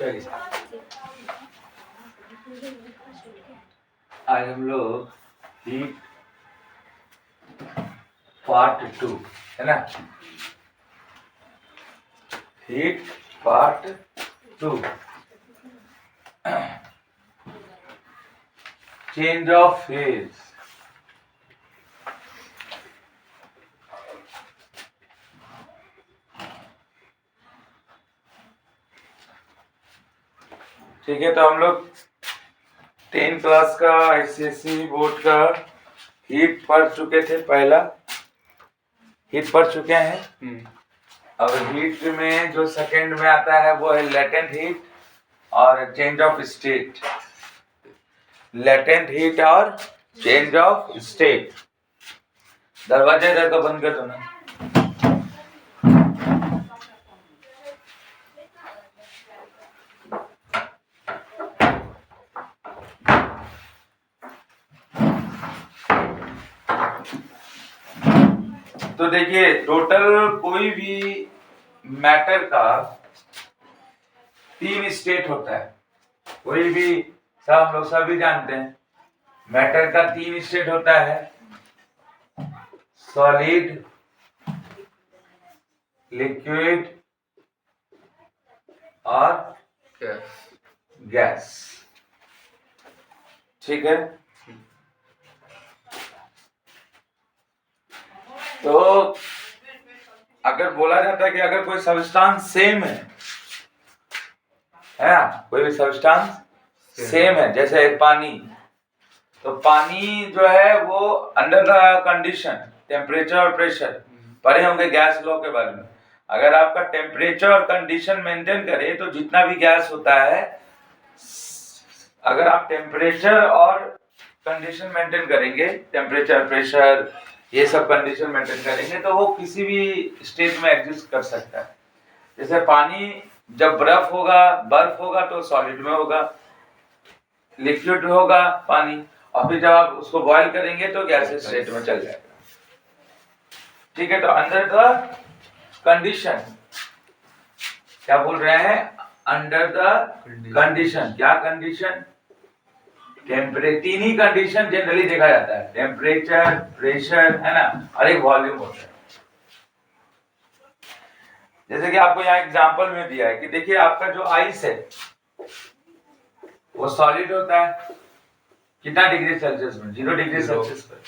चलिए आज हम लोग हीट पार्ट 2 है ना, heat part 2 change of phase. ठीक है, तो हम लोग 10 क्लास का आईसीएसई बोर्ड का हीट पढ़ चुके थे, पहला हीट पढ़ चुके हैं। अब हीट में जो सेकंड में आता है वो है लेटेंट हीट और change of state. Latent heat और चेंज ऑफ स्टेट। दरवाजा इधर का बंद कर दो ना। तो देखिए, टोटल कोई भी मैटर का 3 स्टेट होता है। कोई भी हम लोग सभी जानते हैं मैटर का 3 स्टेट होता है, सॉलिड, लिक्विड और गैस। ठीक है, तो अगर बोला जाता है कि अगर कोई सब्सटेंस सेम है ना, कोई भी सब्सटेंस सेम है, जैसे पानी, तो पानी जो है वो अंडर द कंडीशन टेम्परेचर और प्रेशर, पढ़े होंगे गैस लॉ के बारे में। अगर आपका टेम्परेचर और कंडीशन मेंटेन करे तो जितना भी गैस होता है, अगर आप टेम्परेचर और कंडीशन मेंटेन करेंगे, टेम्परेचर प्रेशर ये सब कंडीशन मेंटेन करेंगे, तो वो किसी भी स्टेट में एग्जिस्ट कर सकता है। जैसे पानी जब बर्फ होगा तो सॉलिड में होगा, लिक्विड होगा पानी, और फिर जब आप उसको बॉईल करेंगे तो गैसेस स्टेट में चल जाएगा। ठीक है, तो अंडर द कंडीशन, क्या बोल रहे हैं, अंडर द कंडीशन। क्या कंडीशन? टेम्परेचर। 3 ही कंडीशन जनरली देखा जाता है, टेम्परेचर, प्रेशर, है ना, और एक वॉल्यूम होता है। जैसे कि आपको यहाँ एग्जांपल में दिया है कि देखिए आपका जो आइस है वो सॉलिड होता है कितना डिग्री सेल्सियस में? 0 डिग्री सेल्सियस पर।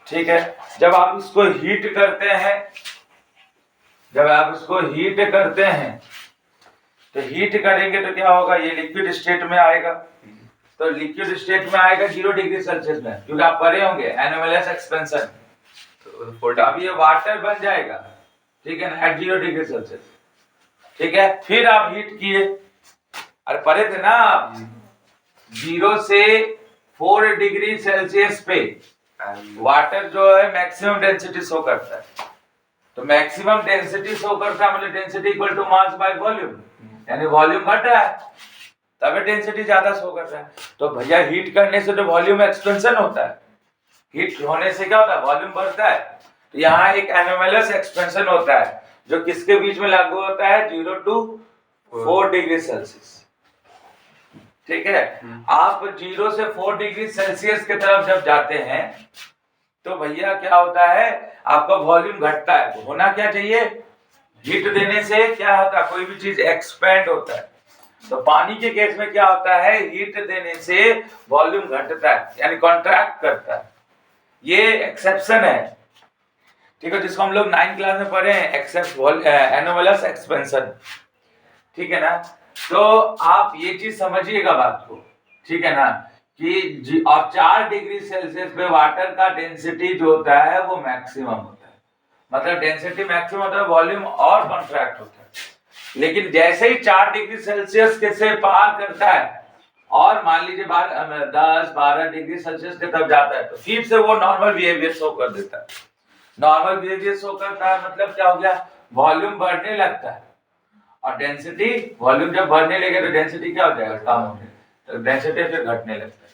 ठीक है, जब आप इसको हीट करते हैं, तो हीट करेंगे तो क्या होगा, ये लिक्विड स्टेट में आएगा। तो लिक्विड स्टेट में आएगा 0 डिग्री सेल्सियस में, क्योंकि आप पढ़े होंगे एनोमलस एक्सपेंशन। तो अब ये वाटर बन जाएगा, ठीक है ना, एट 0 डिग्री सेल्सियस। ठीक है, फिर आप हीट किए, अरे पढ़े थे ना आप, 0 से 4 डिग्री सेल्सियस पे वाटर जो है मैक्सिमम डेंसिटी शो करता है। तो मैक्सिमम डेंसिटी शो करता है मतलब density equal to mass by volume, यानी वॉल्यूम घट रहा है तभी डेंसिटी ज्यादा शो कर रहा है। तो भैया हीट करने से तो वॉल्यूम एक्सपेंशन होता है, हीट होने से क्या होता है, वॉल्यूम बढ़ता है। तो यहाँ एक एनोमलस एक्सपेंशन होता है जो किसके बीच में लागू होता है, 0 to 4 डिग्री सेल्सियस। ठीक है, आप 0 से 4 डिग्री सेल्सियस की तरफ जब जाते हैं तो भैया क्या होता है, आपका वॉल्यूम घटता है। होना क्या चाहिए, हीट देने से क्या होता है, कोई भी चीज एक्सपेंड होता है। तो पानी के केस में क्या होता है, हीट देने से वॉल्यूम घटता है, यानी कॉन्ट्रैक्ट करता है। ये एक्सेप्शन है, ठीक है, जिसको हम लोग 9th क्लास में पढ़े हैं, एनोमलस एक्सपेंशन। ठीक है ना, तो आप ये चीज समझिएगा बात को, ठीक है ना, कि और 4 डिग्री सेल्सियस पे वाटर का डेंसिटी जो होता है वो मैक्सिमम होता है, मतलब डेंसिटी मैक्सिमम होता है, वॉल्यूम और कॉन्ट्रैक्ट होता है। लेकिन जैसे ही 4 डिग्री सेल्सियस के से पार करता है और मान लीजिए 10-12 डिग्री सेल्सियस के तक जाता है, तो फिर से वो नॉर्मल बिहेवियर शो कर देता है। नॉर्मल बिहेवियर शो करता है मतलब क्या हो गया, वॉल्यूम बढ़ने लगता है, और डेंसिटी, वॉल्यूम जब बढ़ने लगे तो डेंसिटी क्या हो जाएगा, कम होने, तो डेंसिटी फिर घटने लगता है।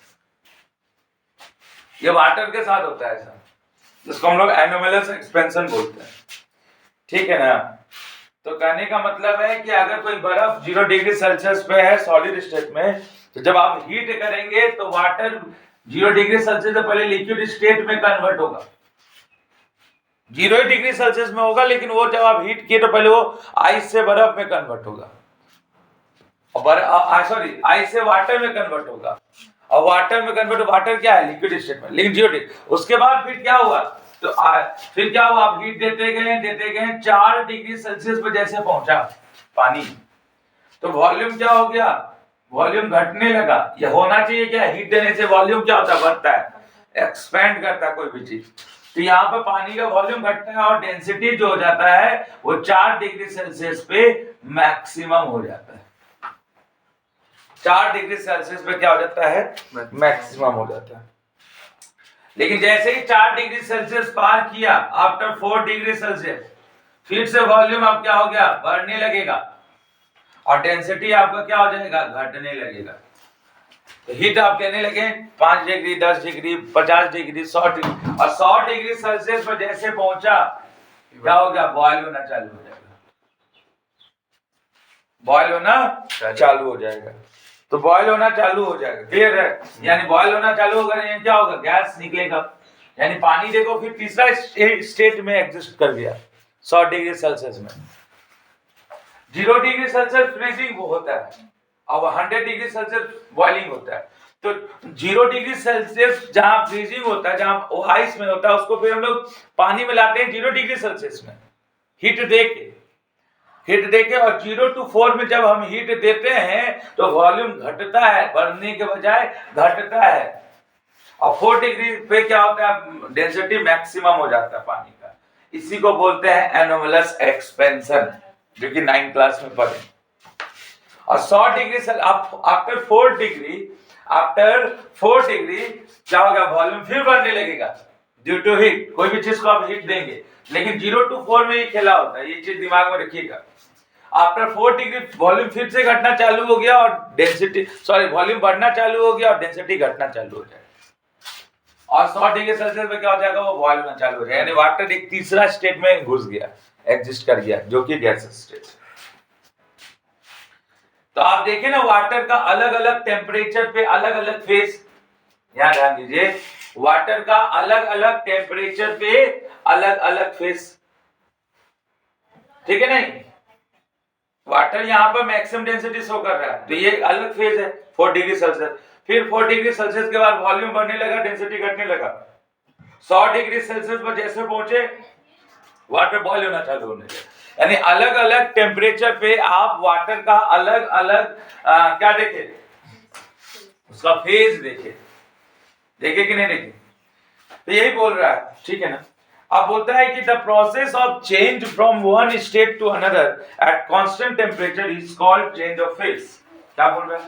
ये वाटर के साथ होता है ऐसा, जिसको हम लोग एनोमलस एक्सपेंशन बोलते हैं। ठीक है ना, तो कहने का मतलब है कि अगर कोई बर्फ 0 डिग्री सेल्सियस पे है सॉलिड स्टेट में, तो जब आप हीट करेंगे तो वाटर 0 डिग्री सेल्सियस से पहले लिक्विड स्टेट में कन्वर्ट होगा। 0 डिग्री सेल्सियस में होगा, लेकिन वो जब आप हीट किए तो पहले वो आइस से बर्फ में कन्वर्ट होगा, सॉरी आइस से वाटर में कन्वर्ट होगा, और वाटर में कन्वर्ट, वाटर क्या है लिक्विड स्टेट में, लेकिन 0 डिग्री। उसके बाद फिर क्या हुआ, तो फिर क्या हुआ, आप हीट देते गए 4 डिग्री सेल्सियस पर जैसे पहुंचा पानी, तो वॉल्यूम क्या हो गया, वॉल्यूम घटने लगा। ये होना चाहिए क्या, हीट देने से वॉल्यूम क्या होता है, बढ़ता है, एक्सपेंड करता है कोई भी चीज। तो यहाँ पे पानी का वॉल्यूम घटता है और डेंसिटी जो हो जाता है वो 4 डिग्री सेल्सियस पे मैक्सिमम हो जाता है। 4 डिग्री सेल्सियस पे क्या हो जाता है, मैक्सिमम हो जाता है। लेकिन जैसे ही 4 डिग्री सेल्सियस पार किया, आफ्टर 4 डिग्री सेल्सियस, फिर से वॉल्यूम अब क्या हो गया, बढ़ने लगेगा, और डेंसिटी आपका क्या हो जाएगा, घटने लगेगा। तो हीट आप लेने लगे 5 डिग्री, 10 डिग्री, 50 डिग्री, 100 डिग्री, और 100 डिग्री सेल्सियस पर जैसे पहुंचा, क्या हो गया, बॉयल होना चालू हो जाएगा, बॉयल होना चालू हो जाएगा। तो बॉयल होना चालू हो जाएगा, क्लियर है, यानी बॉयल होना चालू होगा, यानी क्या होगा, गैस निकलेगा, यानी पानी देखो फिर तीसरा स्टेट में एग्जिस्ट कर गया 100 डिग्री सेल्सियस में। 0 डिग्री सेल्सियस फ्रीजिंग वो होता है, और 100 डिग्री सेल्सियस बॉइलिंग होता है। तो 0 डिग्री सेल्सियस जहां फ्रीजिंग होता है, जहां आइस में होता है, उसको फिर हम लोग पानी में लाते हैं 0 डिग्री सेल्सियस में, हीट देके, और 0 to 4 में जब हम हीट देते हैं तो वॉल्यूम घटता है, बढ़ने के बजाय घटता है, और 4 डिग्री पे क्या होता है, डेंसिटी मैक्सिमम हो जाता है पानी का। इसी को बोलते हैं एनोमलस एक्सपेंशन, जो कि 9th क्लास में पढ़े। और 100 डिग्री से आफ्टर 4 डिग्री क्या होगा, वॉल्यूम फिर बढ़ने लगेगा ड्यू टू हीट। कोई भी चीज को आप हीट देंगे, लेकिन 0 to 4 में ये खेला होता है, ये चीज दिमाग में रखिएगा। आफ्टर 4 डिग्री वॉल्यूम फिर से घटना चालू हो गया, और डेंसिटी वॉल्यूम बढ़ना चालू हो गया, और डेंसिटी घटना चालू हो जाएगा, और 100 डिग्री सेल्सियस पे क्या हो जाएगा, वो बॉयल होना चालू हो जाएगा, यानी वाटर एक तीसरा स्टेट में घुस गया, एग्जिस्ट कर गया, जो कि गैस स्टेट। तो आप देखें ना, वाटर का अलग अलग टेम्परेचर पे अलग अलग फेज, ध्यान ध्यान दीजिए, वाटर का अलग अलग टेम्परेचर पे अलग अलग फेज, ठीक है नहीं, वाटर यहाँ पर मैक्सिमम डेंसिटी शो कर रहा है, तो ये अलग फेज है 4 डिग्री सेल्सियस। फिर 4 डिग्री सेल्सियस के बाद वॉल्यूम बढ़ने लगा, डेंसिटी घटने लगा, 100 डिग्री सेल्सियस पर जैसे पहुंचे, वाटर बॉयल होना चालू होने लगा। यानी अलग अलग टेम्परेचर पे आप वाटर का अलग अलग क्या देखे, उसका फेज देखे कि नहीं देखे, तो यही बोल रहा है, ठीक है ना। अब बोलता है कि the process of change from one state to another at constant temperature is called change of phase. क्या बोल रहा है,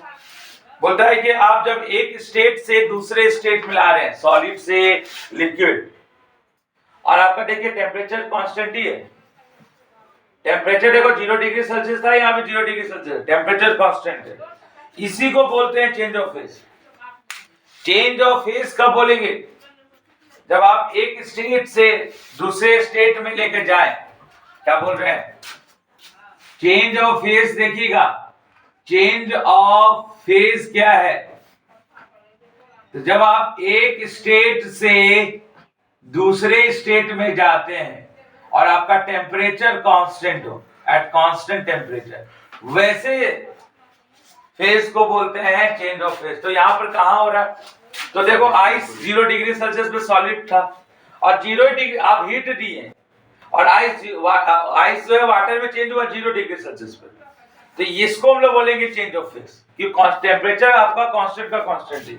बोलता है कि आप जब एक स्टेट से दूसरे स्टेट में ला रहे हैं, सॉलिड से लिक्विड, और आपका देखिए टेम्परेचर कांस्टेंट ही है, टेम्परेचर देखो 0 डिग्री सेल्सियस था, यहाँ पे 0 डिग्री सेल्सियस, टेम्परेचर कांस्टेंट है, इसी को बोलते हैं change of phase. Change of phase कब बोलेंगे, जब आप एक स्टेट से दूसरे स्टेट में लेकर जाएं, क्या बोल रहे हैं, चेंज ऑफ फेज। देखिएगा चेंज ऑफ फेज क्या है, तो जब आप एक स्टेट से दूसरे स्टेट में जाते हैं और आपका टेम्परेचर कांस्टेंट हो, एट कांस्टेंट टेम्परेचर, वैसे फेज को बोलते हैं चेंज ऑफ फेज। तो यहां पर कहां हो रहा है, तो देखो आइस 0 डिग्री सेल्सियस पे सॉलिड था, और 0 डिग्री आप हीट दिए, और आइस जो है वाटर में चेंज हुआ 0 डिग्री सेल्सियस पे, तो इसको हम लोग बोलेंगे चेंज ऑफ फेज, कि टेम्परेचर आपका कांस्टेंट का कांस्टेंट है।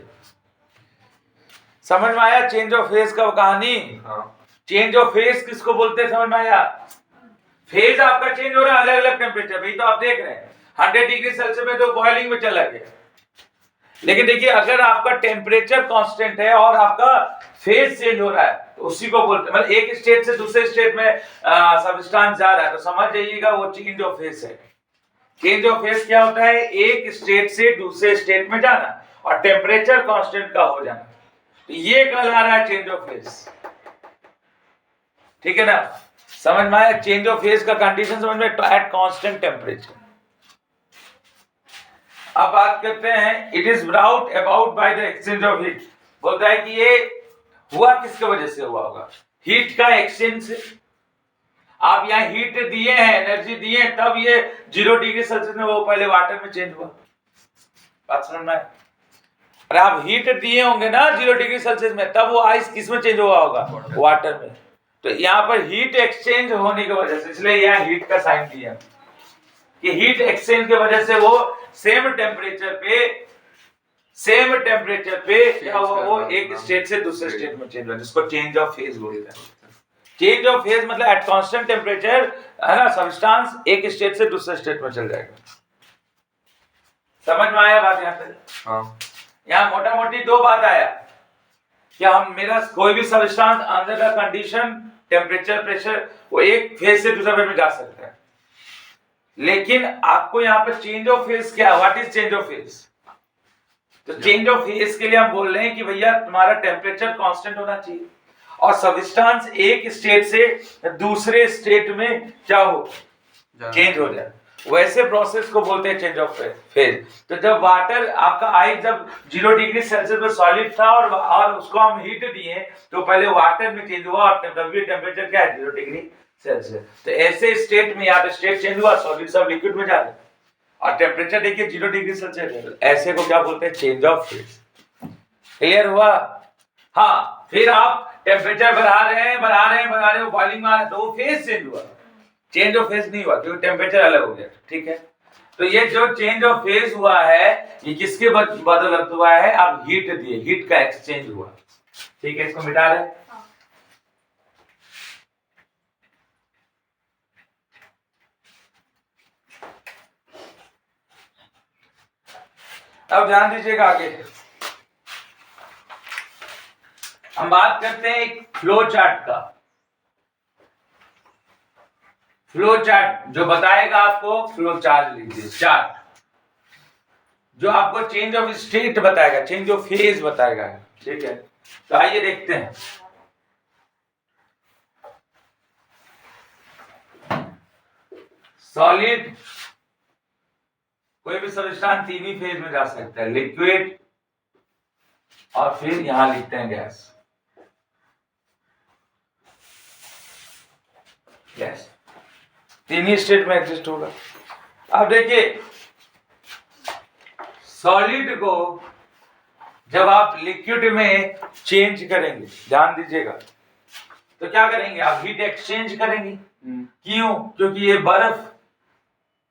समझ में आया चेंज ऑफ फेज का कहानी। चेंज ऑफ फेज किसको बोलते हैं, समझ में आया, फेज आपका चेंज हो रहा है अलग अलग टेम्परेचर में, तो आप देख रहे हैं 100 डिग्री सेल्सियस में तो बॉइलिंग में चला गया, लेकिन देखिए अगर आपका टेम्परेचर कांस्टेंट है और आपका फेज चेंज हो रहा है, तो उसी को बोलते हैं, मतलब एक स्टेट से दूसरे स्टेट में सब्सटेंस जा रहा है, तो समझ जाइएगा वो चेंज ऑफ फेज है। चेंज ऑफ फेज क्या होता है, एक स्टेट से दूसरे स्टेट में जाना और टेम्परेचर कांस्टेंट का हो जाना, तो ये कहला रहा है चेंज ऑफ फेज, ठीक है ना। समझ में आया? चेंज ऑफ फेज का कंडीशन समझ में, एट कांस्टेंट टेम्परेचर। अब बात करते हैं, it is brought about by the exchange of heat. बोलता है कि ये हुआ किसके वजह से हुआ होगा? हीट का एक्सचेंज से। आप यहाँ हीट दिए हैं, एनर्जी दिए हैं, तब ये 0 डिग्री सेल्सियस में वो पहले वाटर में चेंज हुआ। बात समझ में? अरे आप हीट दिए होंगे ना 0 डिग्री सेल्सियस में, तब वो आइस किस में चेंज हुआ होगा? वाटर में। तो यहाँ पर हीट एक्सचेंज होने की वजह से, इसलिए यहाँ हीट का साइन दिया कि हीट एक्सचेंज की वजह से वो सेम टेम्परेचर पे क्या हुआ? वो एक स्टेट से दूसरे स्टेट में चेंज हुआ, जिसको चेंज ऑफ फेज बोलते हैं। चेंज ऑफ फेज मतलब एट कांस्टेंट टेम्परेचर, है ना, सब्सटेंस एक स्टेट से दूसरे स्टेट में चल जाएगा। समझ में आया बात यहाँ पे? हाँ। यहाँ मोटा मोटी 2 बात आया कि हम मेरा कोई भी substance under the condition temperature pressure वो एक फेज से दूसरे फेज में जा सकता है, लेकिन आपको यहाँ पे चेंज ऑफ फेज क्या, what is change of phase? तो चेंज ऑफ फेज के लिए हम बोल रहे हैं कि भैया तुम्हारा टेम्परेचर कांस्टेंट होना चाहिए और सब्सटेंस एक स्टेट से दूसरे स्टेट में क्या हो, चेंज हो जाए। वैसे प्रोसेस को बोलते हैं चेंज ऑफ फेज। तो जब वाटर आपका आइस जब 0 डिग्री सेल्सियस में सॉलिड था और उसको हम हीट दिए, तो पहले वाटर में चेंज हुआ और टेम्परेचर क्या है? 0 डिग्री सेल्सियस। तो ऐसे स्टेट में यहाँ पे स्टेट चेंज हुआ, सॉलिड सब लिक्विड में जा रहे और टेम्परेचर देखिए 0 डिग्री सेल्सियस। ऐसे को क्या बोलते हैं? Change of phase. क्लियर हुआ? हाँ। फिर आप टेम्परेचर बढ़ा रहे हैं बॉइलिंग में आ रहे हैं, तो वो फेज चेंज हुआ, चेंज ऑफ फेज नहीं हुआ क्योंकि टेम्परेचर अलग हो गया। ठीक है, तो ये जो चेंज ऑफ फेज हुआ है ये किसके बदौलत हुआ है? आप हीट दिए, हीट का एक्सचेंज हुआ। ठीक है, इसको मिटा रहे। अब ध्यान दीजिएगा, आगे हम बात करते हैं एक फ्लो चार्ट का। फ्लो चार्ट जो बताएगा आपको, फ्लो चार्ट लीजिए, चार्ट जो आपको चेंज ऑफ स्टेट बताएगा, चेंज ऑफ फेज बताएगा। ठीक है, तो आइए देखते हैं। सॉलिड कोई भी सब्सटेंस 3 ही फेज में जा सकता है, लिक्विड और फिर यहां लिखते हैं गैस। गैस 3 ही स्टेट में एग्जिस्ट होगा। अब देखिए, सॉलिड को जब आप लिक्विड में चेंज करेंगे, ध्यान दीजिएगा, तो क्या करेंगे? आप हीट एक्सचेंज करेंगे। क्यों? क्योंकि ये बर्फ,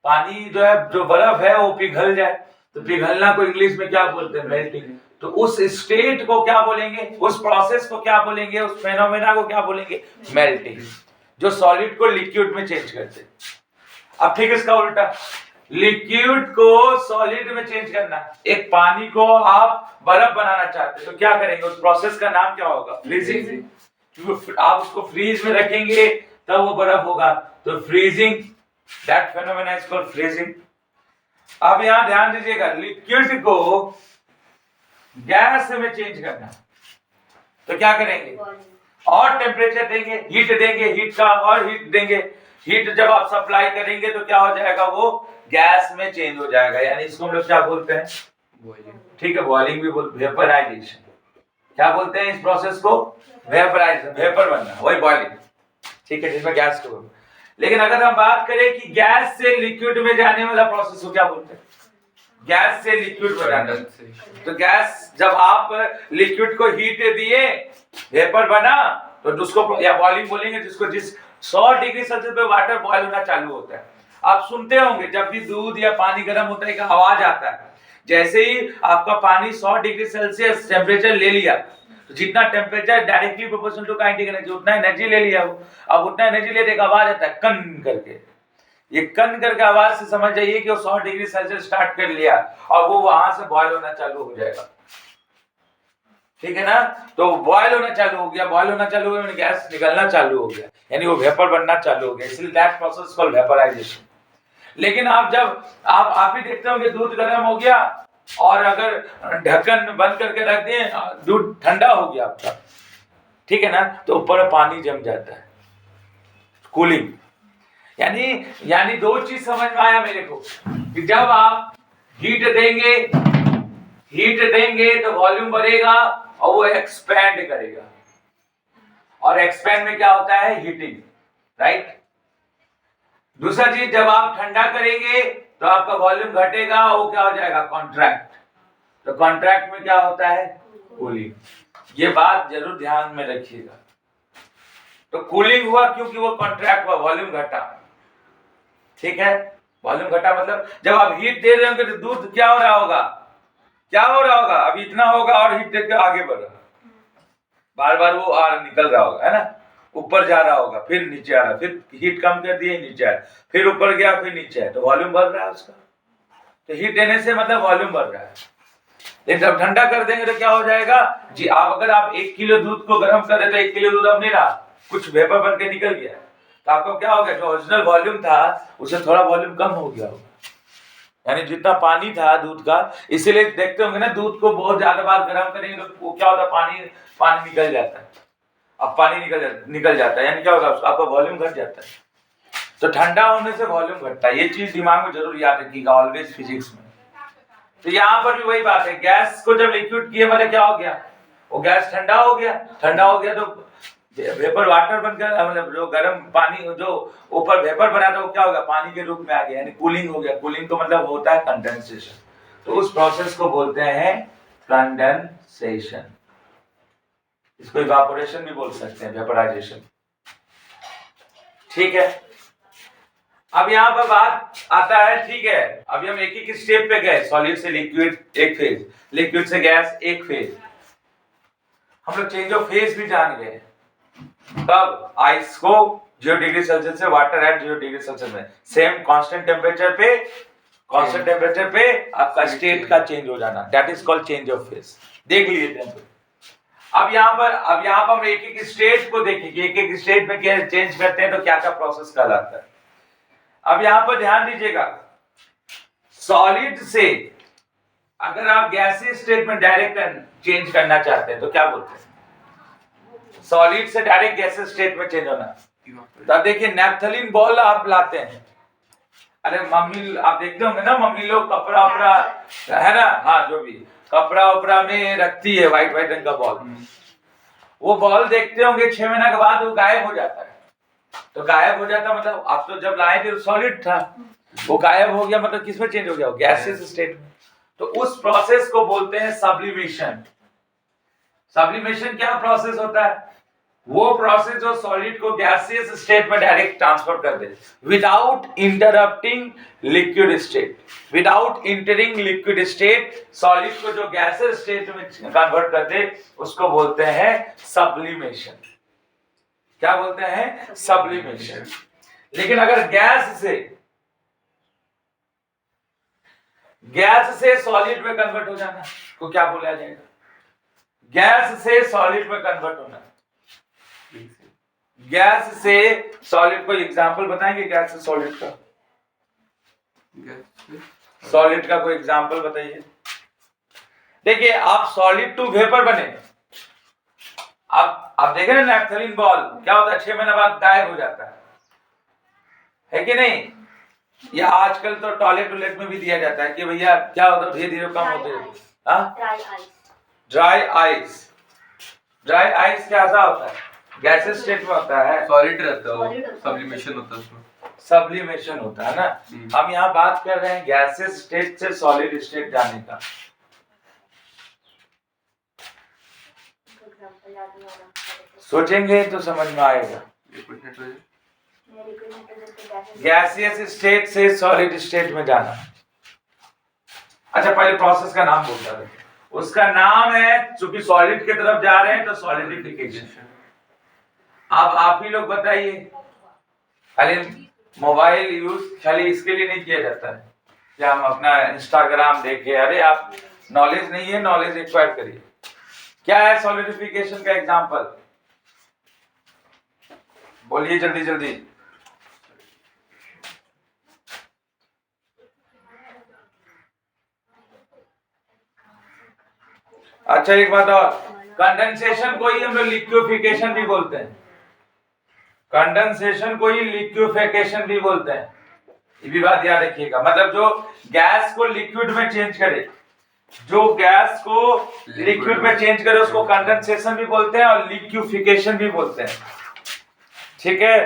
पानी जो है, जो बर्फ है वो पिघल जाए, तो पिघलना को इंग्लिश में क्या बोलते हैं? मेल्टिंग। तो उस स्टेट को क्या बोलेंगे? उस प्रोसेस को क्या बोलेंगे? उस फेनोमेना को क्या बोलेंगे? मेल्टिंग, जो सॉलिड को लिक्विड में चेंज करते हैं। अब ठीक इसका उल्टा, लिक्विड को सॉलिड में चेंज करना, एक पानी को आप बर्फ बनाना चाहते हैं, तो क्या करेंगे? उस प्रोसेस का नाम क्या होगा? फ्रीजिंग। क्योंकि आप उसको फ्रीज में रखेंगे तब वो बर्फ होगा, तो freezing, that phenomena is called freezing. अब यहां ध्यान दीजिएगा, लिक्विड को गैस में चेंज करना, तो क्या करेंगे? और टेम्परेचर देंगे, हीट देंगे, हीट का और हीट देंगे। हीट जब आप सप्लाई करेंगे तो क्या हो जाएगा? वो गैस में चेंज हो जाएगा, यानी इसको हम लोग क्या बोलते हैं? बॉइलिंग। ठीक है, बॉइलिंग भी बोलते, वेपराइजेशन। क्या बोलते हैं इस प्रोसेस को? वेपराइजेशन, वेपर बनना, वही बॉइलिंग। ठीक है, जिसमें गैस को। लेकिन अगर हम बात करें कि गैस से लिक्विड में जाने वाला प्रोसेस को क्या बोलते हैं? गैस से लिक्विड में जाना। तो गैस, जब आप लिक्विड को हीट दिए, वेपर बना, तो उसको या बॉइलिंग बोलेंगे, जिसको जिस 100 डिग्री सेल्सियस पे वाटर बॉयल होना चालू होता है। आप सुनते होंगे जब भी दूध या पानी गर्म होता है एक आवाज आता है। जैसे ही आपका पानी 100 डिग्री सेल्सियस टेम्परेचर ले लिया, तो जितना temperature directly proportional to kinetic energy, उतना एनर्जी ले लिया वो। अब उतना एनर्जी लेते एक आवाज आता है कन करके। ये कन करके आवाज से समझ जाइए कि वो 100 डिग्री सेल्सियस स्टार्ट कर लिया और वो वहां से बॉयल होना चालू हो जाएगा। ठीक है ना? तो बॉयल होना चालू हो गया, बॉयल होना चालू हो गया, गैस निकलना चालू हो गया, यानी वो वेपर बनना चालू हो गया, इसलिए दैट प्रोसेस कॉल्ड वेपराइजेशन। लेकिन आप जब आप ही देखते होंगे दूध गर्म हो गया और अगर ढक्कन बंद करके रख दिए, दूध ठंडा हो गया आपका, ठीक है ना, तो ऊपर पानी जम जाता है, कूलिंग। यानी यानी दो चीज समझ में आया मेरे को कि जब आप हीट देंगे तो वॉल्यूम बढ़ेगा और वो एक्सपैंड करेगा, और एक्सपैंड में क्या होता है? Heating, right. दूसरा चीज, जब आप ठंडा करेंगे तो आपका वॉल्यूम घटेगा, वो क्या हो जाएगा? कॉन्ट्रैक्ट। तो कॉन्ट्रैक्ट में क्या होता है? कूलिंग। ये बात जरूर ध्यान में रखिएगा। तो कूलिंग हुआ क्योंकि वो कॉन्ट्रैक्ट हुआ, वॉल्यूम घटा, ठीक है। वॉल्यूम घटा मतलब जब आप हीट दे रहे होंगे तो दूध क्या हो रहा होगा? क्या हो रहा होगा? अभी इतना होगा और हीट देकर आगे बढ़ रहा, बार बार वो निकल रहा होगा, है ना, ऊपर जा रहा होगा, फिर नीचे आ रहा, फिर हीट कम कर दिए, नीचे आया, फिर ऊपर गया, फिर नीचे आया, तो वॉल्यूम बढ़ रहा है उसका। तो हीट देने से मतलब वॉल्यूम बढ़ रहा है। लेकिन जब ठंडा कर देंगे तो क्या हो जाएगा जी? अगर आप 1 किलो दूध को गर्म कर देते, 1 किलो दूध अब नहीं रहा, कुछ वेपर बन के निकल गया, तो आपको क्या हो गया? जो ओरिजिनल वॉल्यूम था उससे थोड़ा वॉल्यूम कम हो गया होगा, यानी जितना पानी था दूध का। इसीलिए देखते होंगे ना, दूध को बहुत ज्यादा बार गर्म करेंगे तो वो क्या होता है? पानी निकल जाता है। अब पानी निकल जाता है, यानी क्या होगा? आपका वॉल्यूम घट जाता है। तो ठंडा होने से वॉल्यूम घटता है, ये चीज दिमाग में जरूर याद रखिएगा ऑलवेज फिजिक्स में। तो यहाँ पर भी वही बात है, गैस को जब लिक्विड किए मतलब क्या हो गया? वो गैस ठंडा हो गया, तो वेपर वाटर बनकर, मतलब जो गर्म पानी जो ऊपर वेपर बना था वो क्या होगा? पानी के रूप में आ गया, यानी कूलिंग हो गया। कूलिंग तो मतलब होता है कंडेंसेशन, तो उस प्रोसेस को बोलते हैं कंडेंसेशन। इसको इवापोरेशन भी बोल सकते हैं, वेपराइजेशन, ठीक है। अब यहाँ पर बात आता है, ठीक है, अभी हम एक एक स्टेप पे गए, सॉलिड से लिक्विड एक फेज, लिक्विड से गैस एक फेज, हम लोग चेंज ऑफ फेज भी जान गए। तब आइस को 0 डिग्री सेल्सियस से वाटर एट 0 डिग्री सेल्सियस में सेम कांस्टेंट टेम्परेचर पे आपका स्टेट का चेंज हो जाना, that is called change of phase. देख लीजिए। अब यहाँ पर हम एक एक स्टेट को देखेंगे, एक एक स्टेट में क्या चेंज करते हैं तो क्या क्या प्रोसेस कहलाता है। अब यहाँ पर ध्यान दीजिएगा, सॉलिड से अगर आप गैसीय स्टेट में डायरेक्ट चेंज करना चाहते हैं तो क्या बोलते हैं? सॉलिड से डायरेक्ट गैसीय स्टेट में चेंज होना। तो देखिए, नैप्थलीन बॉल आप लाते हैं, अरे मम्मी आप देखते होंगे ना, मम्मी लोग कपड़ा उपड़ा है ना, हाँ जो भी कपड़ा उपड़ा में रखती है व्हाइट रंग का बॉल, वो बॉल देखते होंगे 6 महीने के बाद वो गायब हो जाता है। तो गायब हो जाता मतलब आप तो जब लाए थे सॉलिड था, वो गायब हो गया मतलब किसमें चेंज हो गया? गैसियस स्टेट में। तो उस प्रोसेस को बोलते हैं सब्लिमेशन। सब्लिमेशन क्या प्रोसेस होता है? वो प्रोसेस जो सॉलिड को गैसियस स्टेट में डायरेक्ट ट्रांसफर कर दे without interrupting liquid state, without entering liquid state, solid को जो गैसियस स्टेट में कन्वर्ट कर दे उसको बोलते हैं सब्लिमेशन। क्या बोलते हैं? सब्लिमेशन। लेकिन अगर गैस से सॉलिड में कन्वर्ट हो जाना को क्या बोला जाएगा? गैस से सॉलिड में कन्वर्ट होना। गैस से सॉलिड, को एग्जांपल बताएंगे गैस से सॉलिड का? सॉलिड का कोई एग्जांपल बताइए। देखिए, आप सॉलिड टू वेपर बने, आप देखें ना नैप्थलीन बॉल क्या होता है? 6 महीने बाद गायब हो जाता है कि नहीं? या आजकल तो टॉयलेट में भी दिया जाता है कि भैया क्या होता है, धीरे धीरे कम होते हैं। ड्राई आइस कैसा होता है? गैसेस स्टेट में होता है, सॉलिड रहता है, सब्लिमेशन होता है उसमें, सब्लिमेशन होता है ना। हम यहाँ बात कर रहे हैं गैसेस स्टेट से सॉलिड स्टेट जाने का। सोचेंगे तो समझ में आएगा। गैसियस स्टेट से सॉलिड स्टेट में जाना। अच्छा, पहले प्रोसेस का नाम बोलता है, उसका नाम है, चूंकि सॉलिड की तरफ जा रहे हैं तो सॉलिडिफिकेशन। अब आप ही लोग बताइए, खाली मोबाइल यूज खाली इसके लिए नहीं किया जाता है कि हम अपना इंस्टाग्राम देखें। अरे आप नॉलेज नहीं है, नॉलेज एक्वायर करिए। क्या है सॉलिडिफिकेशन का एग्जांपल? बोलिए जल्दी जल्दी। अच्छा, एक बात और, कंडेंसेशन को ही हम लोग लिक्विफिकेशन भी बोलते हैं। कंडेंसेशन को ही लिक्विफिकेशन भी बोलते हैं, ये भी बात याद रखिएगा। मतलब जो गैस को लिक्विड में चेंज करे, जो गैस को लिक्विड में चेंज करे उसको कंडेंसेशन भी बोलते हैं और लिक्विफिकेशन भी बोलते हैं, ठीक है।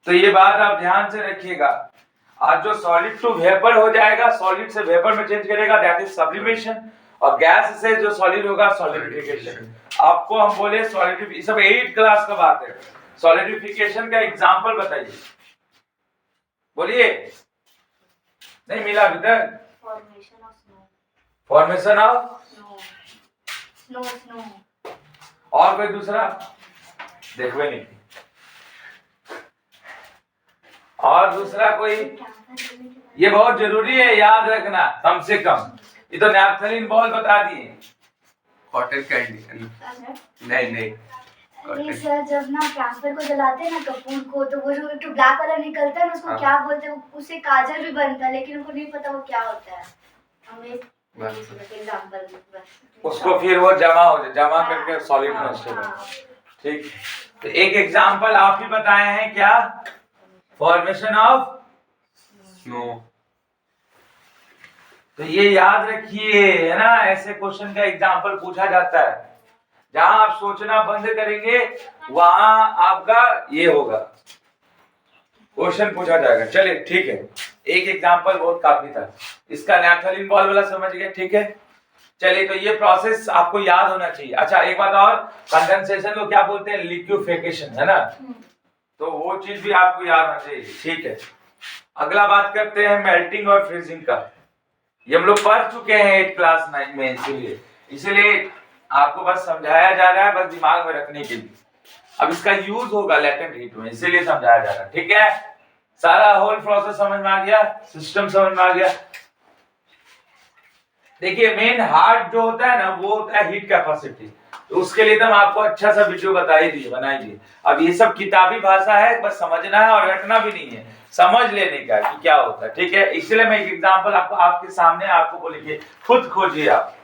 तो ये बात आप ध्यान से रखिएगा। आज जो सॉलिड टू वेपर हो जाएगा, सॉलिड से वेपर में चेंज करेगा, दैट इज सब्लिमेशन, और गैस से जो सॉलिड होगा सॉलिडिफिकेशन। आपको हम बोले सॉलिडिफिकेशन, सब 8 क्लास का बात है। सॉलिडिफिकेशन का एग्जांपल बताइए, बोलिए। नहीं मिला अभी तक? Formation of snow. और कोई दूसरा देखो नहीं, और दूसरा कोई? ये बहुत जरूरी है, याद रखना कम से कम। ये तो नैप्थलीन बॉल बता दिए। Cotton candy? नहीं सर, जब ना कैंपर को जलाते हैं ना, कपूर को, तो वो जो एक ब्लैक कलर निकलता है ना, उसको क्या बोलते हैं? उससे काजल भी बनता है, लेकिन उनको नहीं पता वो क्या होता है। हमें एग्जांपल उसको फिर वो जमा करके सॉलिड में ठीक। तो एक एग्जांपल आप ही बताए हैं, क्या? Formation of snow. तो ये याद रखिए, है ना, ऐसे क्वेश्चन का एग्जांपल पूछा जाता है। जहां आप सोचना बंद करेंगे वहां आपका ये होगा, क्वेश्चन पूछा जाएगा। चलिए ठीक है, एक एग्जांपल बहुत काफी था। इसका नैप्थलीन बॉल वाला समझ गया, ठीक है। चलिए, तो ये प्रोसेस आपको याद होना चाहिए। अच्छा, एक बात और, कंडेंसेशन को क्या बोलते हैं? लिक्विफिकेशन, है ना। तो वो चीज भी आपको याद होना चाहिए, ठीक है। अगला बात करते हैं मेल्टिंग और फ्रीजिंग का। ये हम लोग पढ़ चुके हैं 8 क्लास 9 में, इसीलिए आपको बस समझाया जा रहा है, बस दिमाग में रखने के लिए। अब इसका यूज होगा लेटेंट हीट में, इसीलिए समझाया जा रहा है, ठीक है। सारा होल प्रोसेस समझ में आ गया, सिस्टम समझ में आ गया। देखिए, मेन हार्ट जो होता है ना, वो होता है हीट कैपेसिटी। तो उसके लिए तो हम आपको अच्छा सा वीडियो बनाई दिए। अब ये सब किताबी भाषा है, बस समझना है और रटना भी नहीं है, समझ लेने का कि क्या होता है, ठीक है। इसलिए मैं एक एग्जांपल आपको आपके सामने आपको बोलेंगे, खुद खोजिए आप,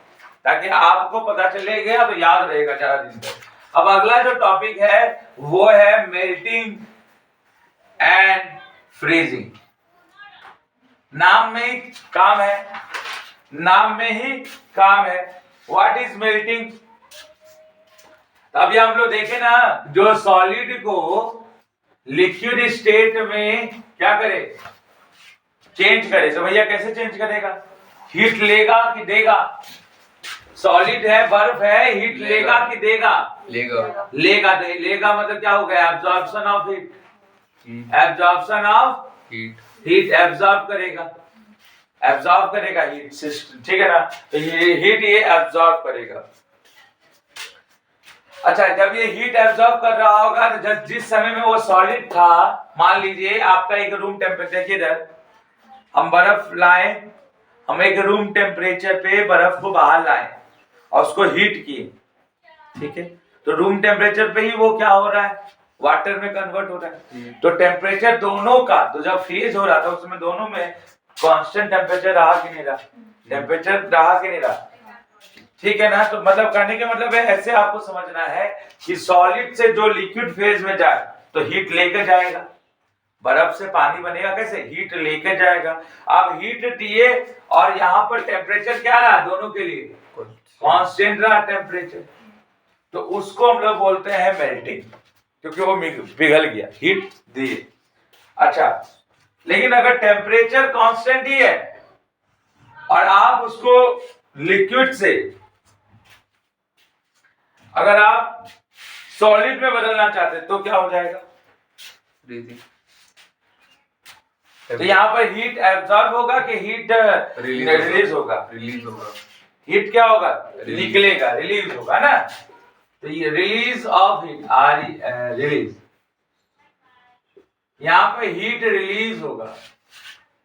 ताकि आपको पता चलेगा तो याद रहेगा ज्यादा दिन तक। अब अगला जो टॉपिक है वो है मेल्टिंग एंड फ्रीजिंग। नाम में ही काम है, नाम में ही काम है। What is melting? अभी हम लोग देखे ना, जो सॉलिड को लिक्विड स्टेट में क्या करे? चेंज करे। तो भैया कैसे चेंज करेगा? हीट लेगा कि देगा? सॉलिड है, बर्फ है, हीट लेगा कि देगा? लेगा मतलब क्या हो गया? Absorption of heat. Absorption of heat absorb करेगा हीट सिस्टम, ठीक है ना। तो ये हीट ये एब्जॉर्ब करेगा। अच्छा, जब ये हीट एब्जॉर्ब कर रहा होगा तो जिस समय में वो सॉलिड था, मान लीजिए आपका एक रूम टेम्परेचर, किधर हम बर्फ लाए, हम एक रूम टेम्परेचर पे बर्फ को बाहर लाए और उसको हीट किए, ठीक है। तो रूम टेम्परेचर पे ही वो क्या हो रहा है? वाटर में कन्वर्ट हो रहा है। तो टेम्परेचर दोनों का, तो जब फ्रीज हो रहा था उसमें दोनों में कांस्टेंट टेम्परेचर रहा कि नहीं रहा? टेम्परेचर रहा कि नहीं रहा? ठीक है ना। तो मतलब कहने का मतलब है, ऐसे आपको समझना है कि सॉलिड से जो लिक्विड फेज में जाए तो हीट लेकर जाएगा। बर्फ से पानी बनेगा कैसे? हीट लेकर जाएगा। अब हीट दिए और यहाँ पर टेम्परेचर क्या रहा? दोनों के लिए कांस्टेंट रहा टेम्परेचर। तो उसको हम लोग बोलते हैं मेल्टिंग, क्योंकि वो पिघल गया, हीट दिए। अच्छा, लेकिन अगर टेम्परेचर कांस्टेंट ही है और आप उसको लिक्विड से, अगर आप सॉलिड में बदलना चाहते हैं तो क्या हो जाएगा? तो यहाँ पर हीट एब्जॉर्ब होगा कि हीट रिलीज होगा? हीट क्या होगा? निकलेगा, रिलीज होगा ना। तो ये रिलीज ऑफ हीट, रिलीज, यहाँ पे हीट रिलीज होगा।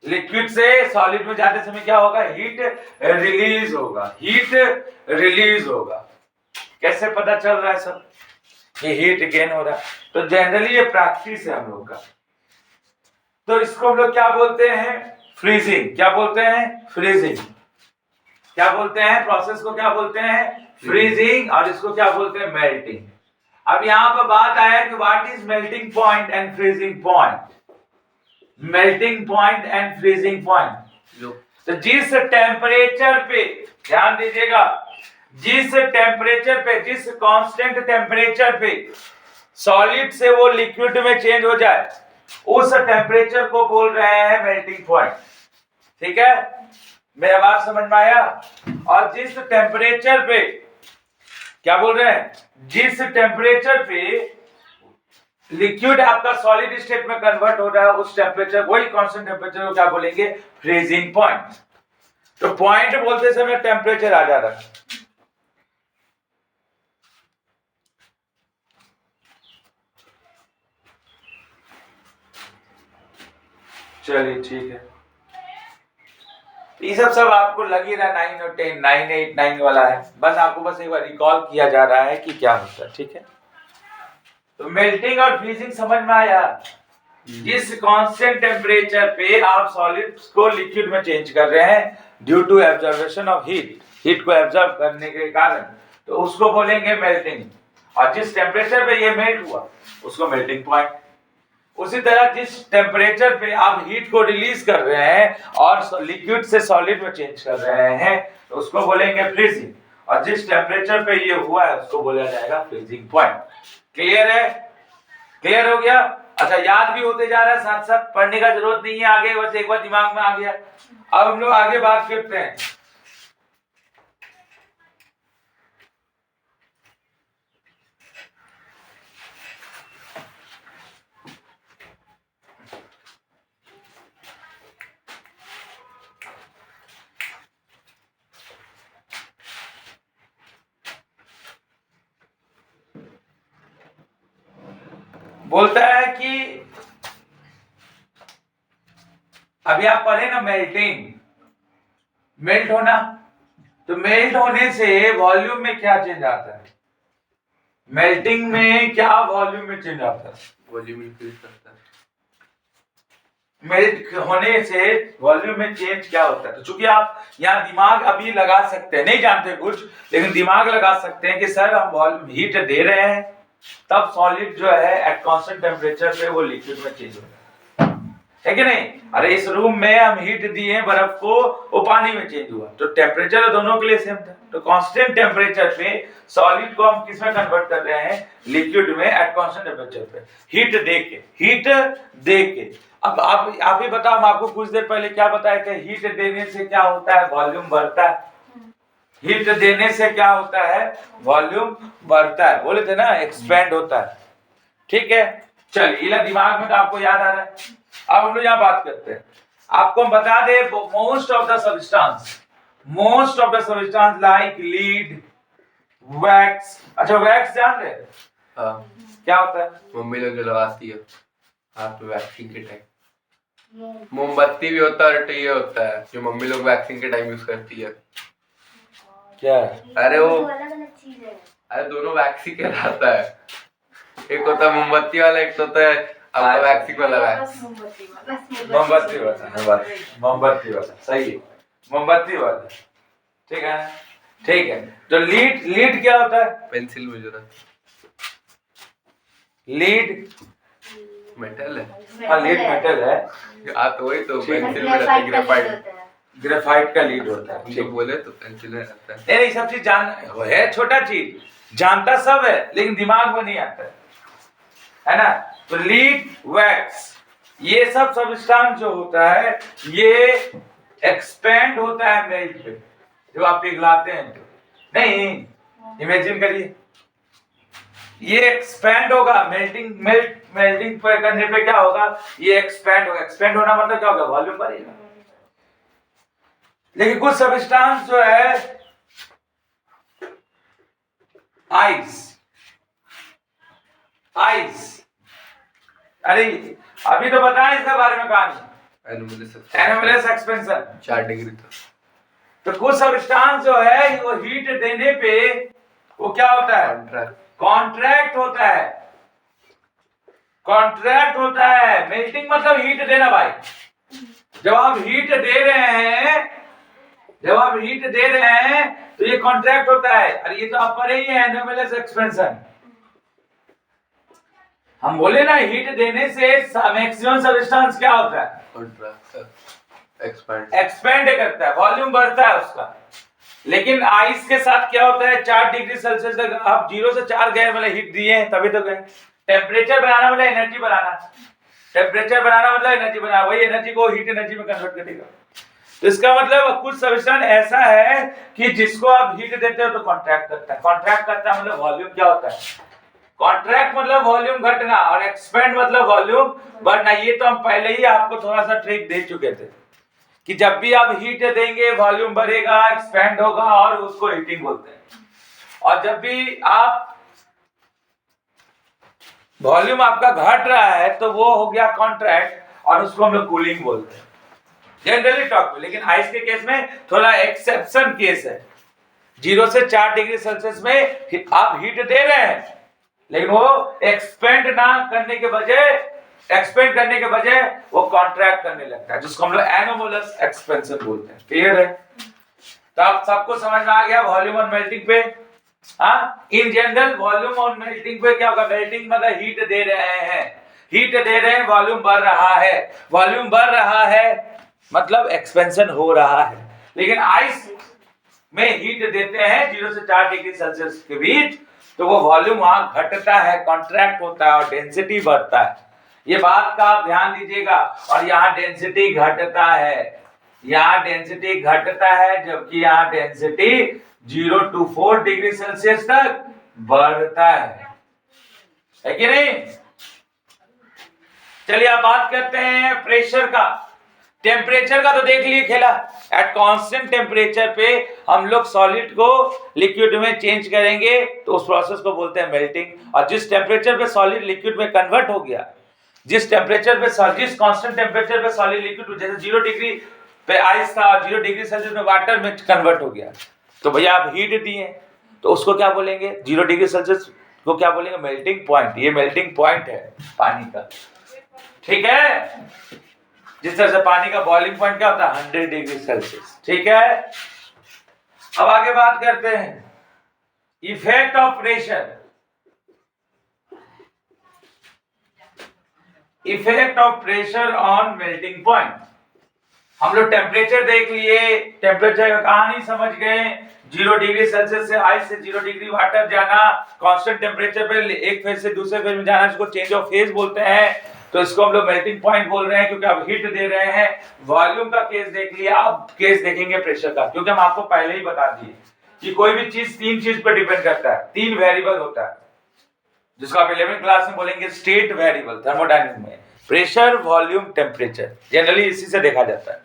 लिक्विड से सॉलिड में जाते समय क्या होगा? हीट रिलीज होगा, हीट रिलीज होगा। कैसे पता चल रहा है सब कि हीट गेन हो रहा है? तो जनरली ये प्रैक्टिस है हम लोग का। तो इसको हम लोग क्या बोलते हैं? फ्रीजिंग। क्या बोलते हैं? फ्रीजिंग। क्या बोलते हैं? प्रोसेस को क्या बोलते हैं? फ्रीजिंग। और इसको क्या बोलते हैं? मेल्टिंग। अब यहाँ पर बात आया कि what is melting point and freezing point. Melting point and freezing point, जो तो जिस टेम्परेचर पे, ध्यान दीजिएगा, जिस टेम्परेचर पे, जिस कांस्टेंट टेम्परेचर पे सॉलिड से वो लिक्विड में चेंज हो जाए, उस टेम्परेचर को बोल रहे हैं मेल्टिंग पॉइंट। ठीक है, मेरा बात समझ में आया। और जिस टेम्परेचर पे, क्या बोल रहे हैं, जिस टेम्परेचर पे लिक्विड आपका सॉलिड स्टेट में कन्वर्ट हो रहा है, उस टेम्परेचर, वही कांस्टेंट टेम्परेचर को क्या बोलेंगे, फ्रीजिंग पॉइंट। तो पॉइंट बोलते समय टेम्परेचर आ जा रहा है। चलिए ठीक है, ये सब आपको लग ही रहा है 9 और 10, 9, 8, 9 वाला है, बस आपको बस एक बार रिकॉल किया जा रहा है कि क्या होता है। ठीक है, तो मेल्टिंग और फ्रीजिंग समझ में आया। जिस कांस्टेंट टेम्परेचर पे आप सॉलिड को लिक्विड में चेंज कर रहे हैं due to absorption of heat, heat को एब्जॉर्ब करने के कारण, तो उसको बोलेंगे मेल्टिंग। और जिस टेम्परेचर पे ये मेल्ट हुआ उसको मेल्टिंग पॉइंट। उसी तरह जिस टेम्परेचर पे आप हीट को रिलीज कर रहे हैं और लिक्विड से सॉलिड में चेंज कर रहे हैं, तो उसको बोलेंगे फ्रीजिंग। और जिस टेम्परेचर पे ये हुआ है उसको बोला जाएगा फ्रीजिंग पॉइंट। क्लियर है? क्लियर हो गया? अच्छा, याद भी होते जा रहा है, साथ साथ पढ़ने का जरूरत नहीं है आगे, बस एक बार दिमाग में आ गया। अब हम लोग आगे बात करते हैं। बोलता है कि अभी आप पढ़े ना मेल्टिंग, मेल्ट होना, तो मेल्ट होने से वॉल्यूम में क्या चेंज आता है? मेल्टिंग में क्या वॉल्यूम में चेंज आता है? वॉल्यूम इंक्रीज करता है। मेल्ट होने से वॉल्यूम में चेंज क्या होता है? तो चूंकि आप यहाँ दिमाग अभी लगा सकते हैं, नहीं जानते कुछ, लेकिन दिमाग लगा सकते हैं कि सर हम वॉल्यूम हीट दे रहे हैं, तब सॉलिड जो है एट कांस्टेंट टेम्परेचर पे वो लिक्विड में चेंज हो रहा है कि नहीं? अरे इस रूम में हम हीट दिए बर्फ को, वो पानी में चेंज हुआ, तो टेम्परेचर दोनों के लिए सेम था। तो कांस्टेंट टेम्परेचर पे सॉलिड को हम किस में कन्वर्ट कर रहे हैं? लिक्विड में एट कांस्टेंट टेम्परेचर पे, हीट दे के, हीट दे के। अब आप ही बताओ, हम आपको कुछ देर पहले क्या बताए थे? हीट देने से क्या होता है? वॉल्यूम बढ़ता है। हीट देने से क्या होता है? वॉल्यूम बढ़ता है। बोले थे ना, एक्सपेंड होता है। ठीक है, चलिए, दिमाग में तो आपको याद आ रहा है। अब हम लोग यहाँ बात करते हैं। आपको हम बता दे, most of the substance like lead, wax. अच्छा, वैक्स जान रहे? हाँ, क्या होता है? मम्मी लोग जो लगाती है हाथ पे वैक्सिंग के टाइम। मोमबत्ती भी होता है और ये होता है जो मम्मी लोग वैक्सिंग के टाइम यूज करती है। क्या? अरे वो अलग अलग चीज है। अरे दोनों वैक्सी कहलाता है, एक होता है मोमबत्ती वाला, एक होता है आपका वैक्सी वाला। वैक्स मोमबत्ती वाला सही है, मोमबत्ती वाला। ठीक है, ठीक है। तो लीड क्या होता है? पेंसिल में जो रहता लीड मेटल है। हाँ, लीड मेटल है। हाँ, तो वही तो ठीक है। पेंसिल में रहता है, ग्रेफाइट। ग्रेफाइट का लीड होता है। जो बोले तो पेंसिल में रहता है। नहीं, सब चीज जान है, छोटा चीज जानता सब है, लेकिन दिमाग में नहीं आता है ना? तो लीड, वैक्स, ये सब सब्सटेंस जो होता है ये एक्सपेंड होता है मेल्ट पे, जब आप पिघलाते हैं तो। नहीं, इमेजिन करिए, ये एक्सपेंड होगा, मेल्टिंग पर करने पे क्या होगा? ये एक्सपेंड होगा। एक्सपेंड होना मतलब क्या होगा? वॉल्यूम बढ़ेगा। लेकिन कुछ सब्सटेंस जो है, आइस, अरे अभी तो बताया इसके बारे में कहानी, एनोमलस एक्सपेंशन 4 डिग्री था। तो कुछ सब्सटेंस जो है वो हीट देने पे वो क्या होता है? कॉन्ट्रैक्ट होता है। कॉन्ट्रैक्ट होता है। मेल्टिंग मतलब हीट देना भाई। जब आप हीट दे रहे हैं तो ये कॉन्ट्रैक्ट होता है। अरे ये तो आप पढ़े ही है, एनोमलस एक्सपेंशन। हम बोले ना हीट देने से मैक्सिमम सब्सटेंस क्या होता है, कॉन्ट्रैक्ट, एक्सपैंड एक्सपेंड करता है, वॉल्यूम बढ़ता है उसका। लेकिन आइस के साथ क्या होता है, 4 डिग्री सेल्सियस तक आप 0 से 4 गए, मतलब हीट दिए हैं तभी तो गए। टेम्परेचर बढ़ाना मतलब एनर्जी बढ़ाना, टेम्परेचर बढ़ाना मतलब एनर्जी बढ़ाना, वही एनर्जी को हीट एनर्जी में कन्वर्ट करेगा। तो इसका मतलब कुछ सब्सटेंस ऐसा है कि जिसको आप हीट देते हो तो कॉन्ट्रैक्ट करता है। कॉन्ट्रैक्ट करता है मतलब वॉल्यूम क्या होता है, कॉन्ट्रैक्ट मतलब वॉल्यूम घटना, और एक्सपेंड मतलब वॉल्यूम बढ़ना। ये तो हम पहले ही आपको थोड़ा सा ट्रिक दे चुके थे कि जब भी आप हीट देंगे वॉल्यूम बढ़ेगा, एक्सपेंड होगा, और उसको हीटिंग बोलते हैं। और जब भी आप वॉल्यूम आपका घट रहा है तो वो हो गया कॉन्ट्रैक्ट, और उसको हम लोग कूलिंग बोलते हैं जनरली टॉक में। लेकिन आइस के केस में थोड़ा एक्सेप्शन केस है, 0 से 4 डिग्री सेल्सियस में आप हीट दे रहे हैं, लेकिन वो एक्सपेंड करने के बजाय वो कॉन्ट्रैक्ट करने लगता है, जिसको हम लोग एनोमोलस एक्सपेंशन बोलते हैं। क्लियर है? तो आप सबको समझ में आ गया वॉल्यूम और मेल्टिंग पे। हाँ, इन जनरल वॉल्यूम और मेल्टिंग पे क्या होगा, मेल्टिंग मतलब हीट दे रहे हैं, वॉल्यूम बढ़ रहा है, वॉल्यूम बढ़ रहा है मतलब एक्सपेंशन हो रहा है। लेकिन आइस में हीट देते हैं 0 से 4 डिग्री सेल्सियस के बीच, तो वो वॉल्यूम वहां घटता है, कॉन्ट्रैक्ट होता है और डेंसिटी बढ़ता है। ये बात का आप ध्यान दीजिएगा। और यहाँ डेंसिटी घटता है, जबकि यहाँ डेंसिटी 0 to 4 डिग्री सेल्सियस तक बढ़ता है कि नहीं? चलिए आप बात करते हैं प्रेशर का। टेम्परेचर का तो देख लिए खेला। एट कांस्टेंट टेम्परेचर पे हम लोग सॉलिड को लिक्विड में चेंज करेंगे तो उस प्रोसेस को बोलते हैं मेल्टिंग। और जिस टेम्परेचर पे सॉलिड लिक्विड में कन्वर्ट हो गया, जिस कांस्टेंट टेम्परेचर पे सॉलिड लिक्विड, जैसे 0 डिग्री पे आइस था और 0 डिग्री सेल्सियस में वाटर में कन्वर्ट हो गया, तो भैया आप हीट दिए तो उसको क्या बोलेंगे, 0 डिग्री सेल्सियस को क्या बोलेंगे, मेल्टिंग पॉइंट। ये मेल्टिंग पॉइंट है पानी का, ठीक है? जिस तरह से पानी का बॉइलिंग पॉइंट क्या होता है, 100 डिग्री सेल्सियस, ठीक है? अब आगे बात करते हैं effect of pressure. Effect of pressure on melting point. हम लोग टेम्परेचर देख लिए, टेम्परेचर का कहानी समझ गए। 0 डिग्री सेल्सियस से आइस से 0 डिग्री वाटर जाना, कांस्टेंट टेम्परेचर पे एक फेज से दूसरे फेज में जाना, जिसको चेंज ऑफ फेज बोलते हैं। तो इसको हम लोग मेल्टिंग पॉइंट बोल रहे हैं, क्योंकि आप हीट दे रहे हैं। वॉल्यूम का केस देख लिया, अब केस देखेंगे प्रेशर का, क्योंकि हम आपको पहले ही बता दिए कि कोई भी चीज 3 चीज पर डिपेंड करता है, 3 वेरिएबल होता है, जिसको आप 11वीं क्लास में बोलेंगे स्टेट वेरिएबल थर्मोडायनेमिक्स में। प्रेशर, वॉल्यूम, टेम्परेचर, जनरली इसी से देखा जाता है।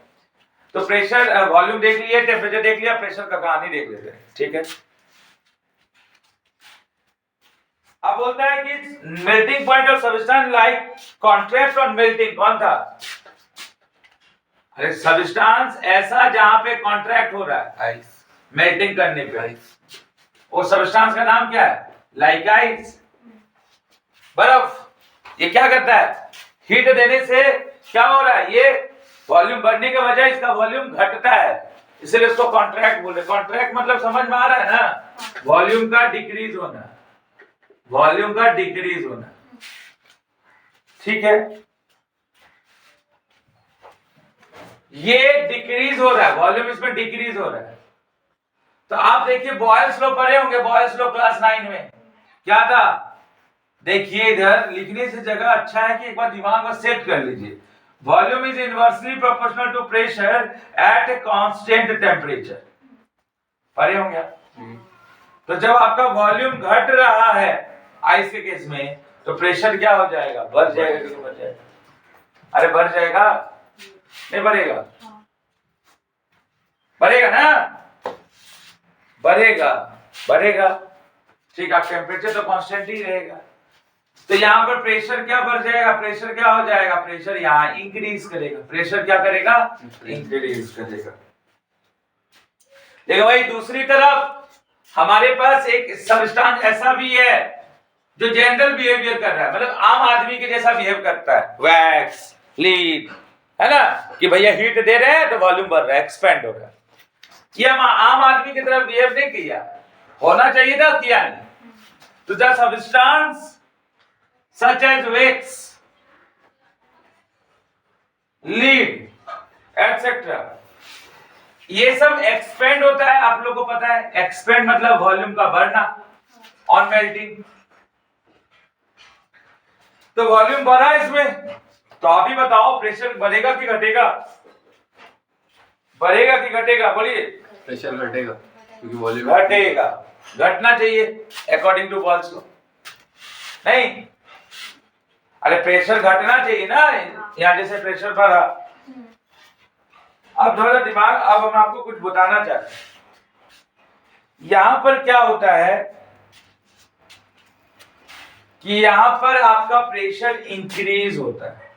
तो प्रेशर, वॉल्यूम देख लिया, टेम्परेचर देख लिया, प्रेशर का कहानी देख लेते हैं, ठीक है? अब बोलता है कि melting point of substance like contract on melting. कौन था? अरे सब्सटेंस ऐसा जहां पे कॉन्ट्रैक्ट हो रहा है आइस, मेल्टिंग करने पे। आइस, और सब्सटेंस का नाम क्या है? लाइक आइस, बर्फ। ये क्या करता है, हीट देने से क्या हो रहा है, ये वॉल्यूम बढ़ने के बजाय इसका वॉल्यूम घटता है, इसलिए इसको कॉन्ट्रैक्ट बोले। कॉन्ट्रैक्ट मतलब समझ में आ रहा है ना, वॉल्यूम का डिक्रीज होना, वॉल्यूम का डिक्रीज होना, ठीक है? ये डिक्रीज हो रहा है, वॉल्यूम इसमें डिक्रीज हो रहा है। तो आप देखिए बॉयल्स लॉ पढ़े होंगे, बॉयल्स लॉ क्लास 9 में क्या था? देखिए इधर लिखने से जगह अच्छा है कि एक बार दिमाग में सेट कर लीजिए। Volume is inversely proportional to pressure at a constant temperature, पढ़े होंगे आप? तो जब आपका वॉल्यूम घट रहा है आइस के केस में, तो प्रेशर क्या हो जाएगा, बढ़ जाएगा कि नहीं बढ़ जाएगा? अरे बढ़ जाएगा, नहीं बढ़ेगा? बढ़ेगा ना, बढ़ेगा, ठीक है? टेम्परेचर तो कांस्टेंट ही रहेगा। तो यहाँ पर प्रेशर क्या बढ़ जाएगा, प्रेशर क्या हो जाएगा, प्रेशर यहाँ इंक्रीज करेगा। प्रेशर क्या करेगा, इंक्रीज करेगा। लेकिन वही दूसरी तरफ हमारे पास एक सब्सटेंस ऐसा भी है जो जनरल बिहेवियर कर रहा है, मतलब आम आदमी के जैसा बिहेव करता है, वैक्स, लीड, है ना, कि भैया हीट दे रहे हैं तो वॉल्यूम बढ़ रहा है, एक्सपेंड हो रहा है। ये हम आम आदमी की तरफ बिहेव नहीं किया, होना चाहिए था, किया नहीं। तो the substance such as wax, lead etcetera, ये सब एक्सपेंड होता है। आप लोगों को पता है एक्सपेंड मतलब वॉल्यूम का बढ़ना ऑन मेल्टिंग। तो वॉल्यूम बढ़ा इसमें, तो आप ही बताओ प्रेशर बढ़ेगा कि घटेगा? बढ़ेगा कि घटेगा? बोलिए। प्रेशर घटेगा क्योंकि वॉल्यूम घटेगा, घटना चाहिए अकॉर्डिंग टू बॉल्स लॉ। नहीं, अरे प्रेशर घटना चाहिए ना, यहाँ जैसे प्रेशर बढ़ा। अब थोड़ा दिमाग, अब हम आपको कुछ बताना चाहते हैं। यहां पर क्या होता है कि यहां पर आपका प्रेशर इंक्रीज होता है,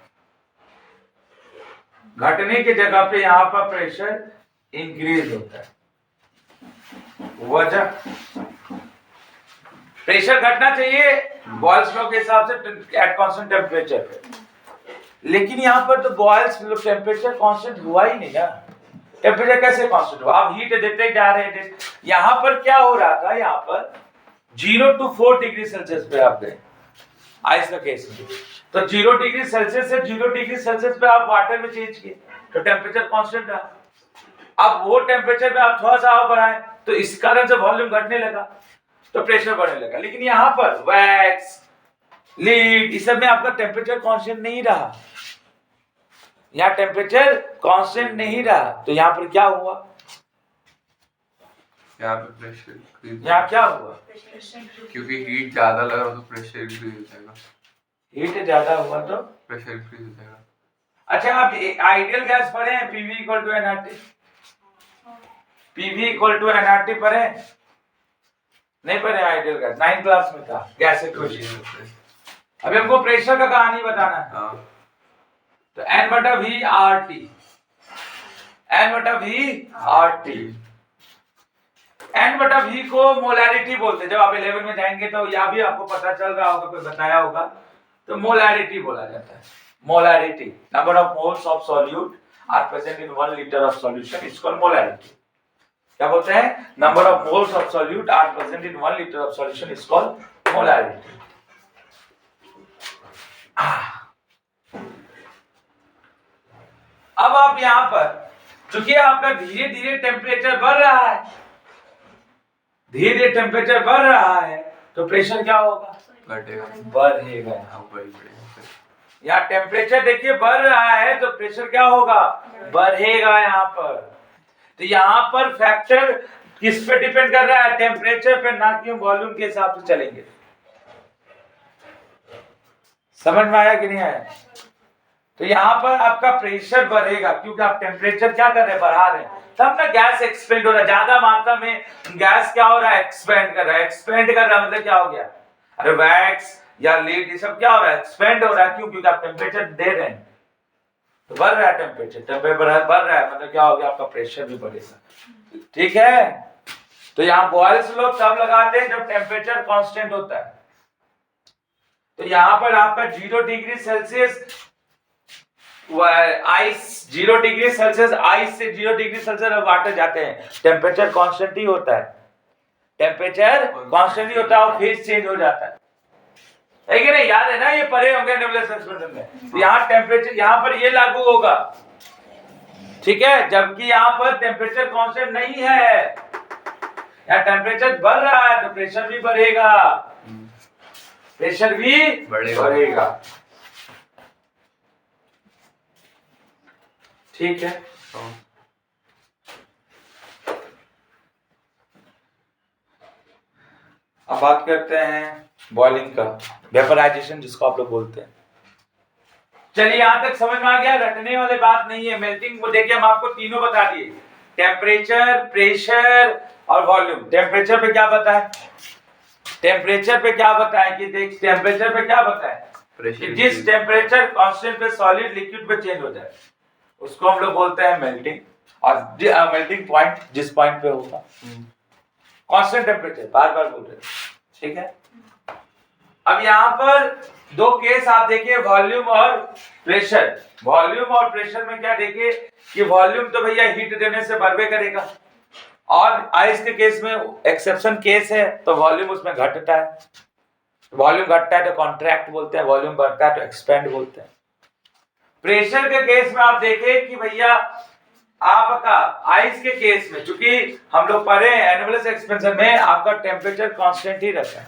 घटने की जगह पे यहां पर प्रेशर इंक्रीज होता है। वजह, प्रेशर घटना चाहिए बॉयल्स लॉ के हिसाब से एट कांस्टेंट टेम्परेचर पे, लेकिन यहां पर तो बॉयल्स टेम्परेचर कांस्टेंट हुआ ही नहीं ना। टेम्परेचर कैसे कांस्टेंट हुआ? आप हीट देते जा रहे थे। यहां पर क्या हो रहा था, यहां पर 0 to 4 डिग्री सेल्सियस पे आप गए आइस का केस में, तो 0 डिग्री सेल्सियस से 0 डिग्री सेल्सियस पे आप वाटर में चेंज किए तो टेम्परेचर कांस्टेंट रहा। अब वो टेम्परेचर पे आप थोड़ा सा और बढ़ाएं तो इस कारण से वॉल्यूम घटने लगा तो प्रेशर बढ़ने लगा। लेकिन यहाँ पर वैक्स, लीड, इस सब में आपका टेम्परेचर कांस्टेंट नहीं रहा, यहाँ टेम्परेचर कांस्टेंट नहीं रहा। तो यहाँ पर क्या हुआ? यहाँ पे प्रेशर, यहाँ क्या हुआ? क्योंकि हीट ज्यादा लगा तो प्रेशर इंक्रीज हो जाएगा। हीट ज्यादा हुआ तो प्रेशर इंक्रीज हो जाएगा। अच्छा, आप आइडियल गैस पढ़े हैं? PV equal to NRT, PV equal to NRT पढ़े? नहीं पढ़े आइडियल गैस? 9th क्लास में था गैस इक्वेशन। अभी हमको प्रेशर का कहानी बताना है। हाँ। तो N बटा V आर टी, N बटा V आर टी, N बटा V को मोलैरिटी बोलते हैं। जब आप 11 में जाएंगे तो यह भी आपको पता चल रहा होगा, कोई बताया होगा, तो मोलैरिटी बोला जाता है। Molarity, number of moles of solute are present in 1 litre of solution, it's called molarity. क्या बोलते हैं? Number of moles of solute are present in 1 litre of solution, it's called molarity. अब आप यहां पर, चूंकि आपका धीरे धीरे टेम्परेचर बढ़ रहा है, धीरे धीरे टेम्परेचर बढ़ रहा है, तो प्रेशर क्या होगा? घटेगा, बढ़ेगा। यहाँ टेम्परेचर देखिए बढ़ रहा है तो प्रेशर क्या होगा? बढ़ेगा यहाँ पर। तो यहाँ पर फैक्टर किस पे डिपेंड कर रहा है? टेम्परेचर पे, ना कि वॉल्यूम के हिसाब से चलेंगे। समझ में आया कि नहीं आया? तो यहाँ पर आपका प्रेशर बढ़ेगा क्योंकि आप टेम्परेचर क्या कर रहे हैं? बढ़ा रहे हैं, तब ना गैस एक्सपेंड हो रहा है। ज्यादा मात्रा में गैस क्या हो रहा है? एक्सपेंड कर रहा है। एक्सपेंड कर रहा है मतलब क्या हो गया? अरे वैक्स या लीड, ये सब क्या हो रहा है? एक्सपेंड हो रहा है। क्यों? क्योंकि आप टेम्परेचर दे रहे हैं तो बढ़ रहा है टेम्परेचर। टेम्परेचर बढ़ रहा है मतलब क्या हो गया? आपका प्रेशर भी बढ़ेगा। ठीक है? तो यहाँ बॉयल्स लोग तब लगाते हैं जब टेम्परेचर कांस्टेंट होता है। तो यहाँ पर आपका 0 degree Celsius ice, 0 degree Celsius ice से 0 डिग्री सेल्सियस वाटर जाते हैं, टेम्परेचर कांस्टेंट ही होता है। टेम्परेचर कांस्टेंट ही होता है और फेज चेंज हो जाता है कि नहीं? याद है ना, ये पढ़े होंगे नेबुलस एक्सपेंशन में। तो यहाँ टेम्परेचर, यहाँ पर ये लागू होगा, ठीक है? जबकि यहाँ पर टेम्परेचर कांस्टेंट नहीं है, यहाँ टेम्परेचर बढ़ रहा है तो प्रेशर भी बढ़ेगा, प्रेशर भी बढ़ेगा। ठीक है? अब बात करते हैं बॉइलिंग का, वेपराइजेशन जिसको आप लोग बोलते हैं। चलिए यहां तक समझ में आ गया? रटने वाली बात नहीं है। मेल्टिंग को देखिए, हम आपको तीनों बता दिए, टेम्परेचर, प्रेशर और वॉल्यूम। टेम्परेचर पे क्या बताएं? टेम्परेचर पे क्या बताएं कि देख, टेम्परेचर पे क्या बताएं कि जिस टेम्परेचर कांस्टेंट पे सॉलिड लिक्विड पे चेंज हो जाए उसको हम लोग बोलते हैं मेल्टिंग। और मेल्टिंग पॉइंट जिस पॉइंट पे होगा कांस्टेंट टेम्परेचर, बार बार बोल रहे हैं, ठीक है? अब यहाँ पर दो केस आप देखिए, वॉल्यूम और प्रेशर। वॉल्यूम और प्रेशर में क्या देखिए कि वॉल्यूम तो भैया हीट देने से बढ़वे करेगा, और आइस के केस में एक्सेप्शन केस है तो वॉल्यूम उसमें घटता है। वॉल्यूम घटता है तो कॉन्ट्रैक्ट बोलते हैं, वॉल्यूम बढ़ता है तो एक्सपेंड बोलते हैं। प्रेशर के केस में आप देखें कि भैया आपका आइस के केस में, चूंकि हम लोग पढ़े एनोमलस एक्सपेंशन में आपका टेम्परेचर कांस्टेंट ही रहता है,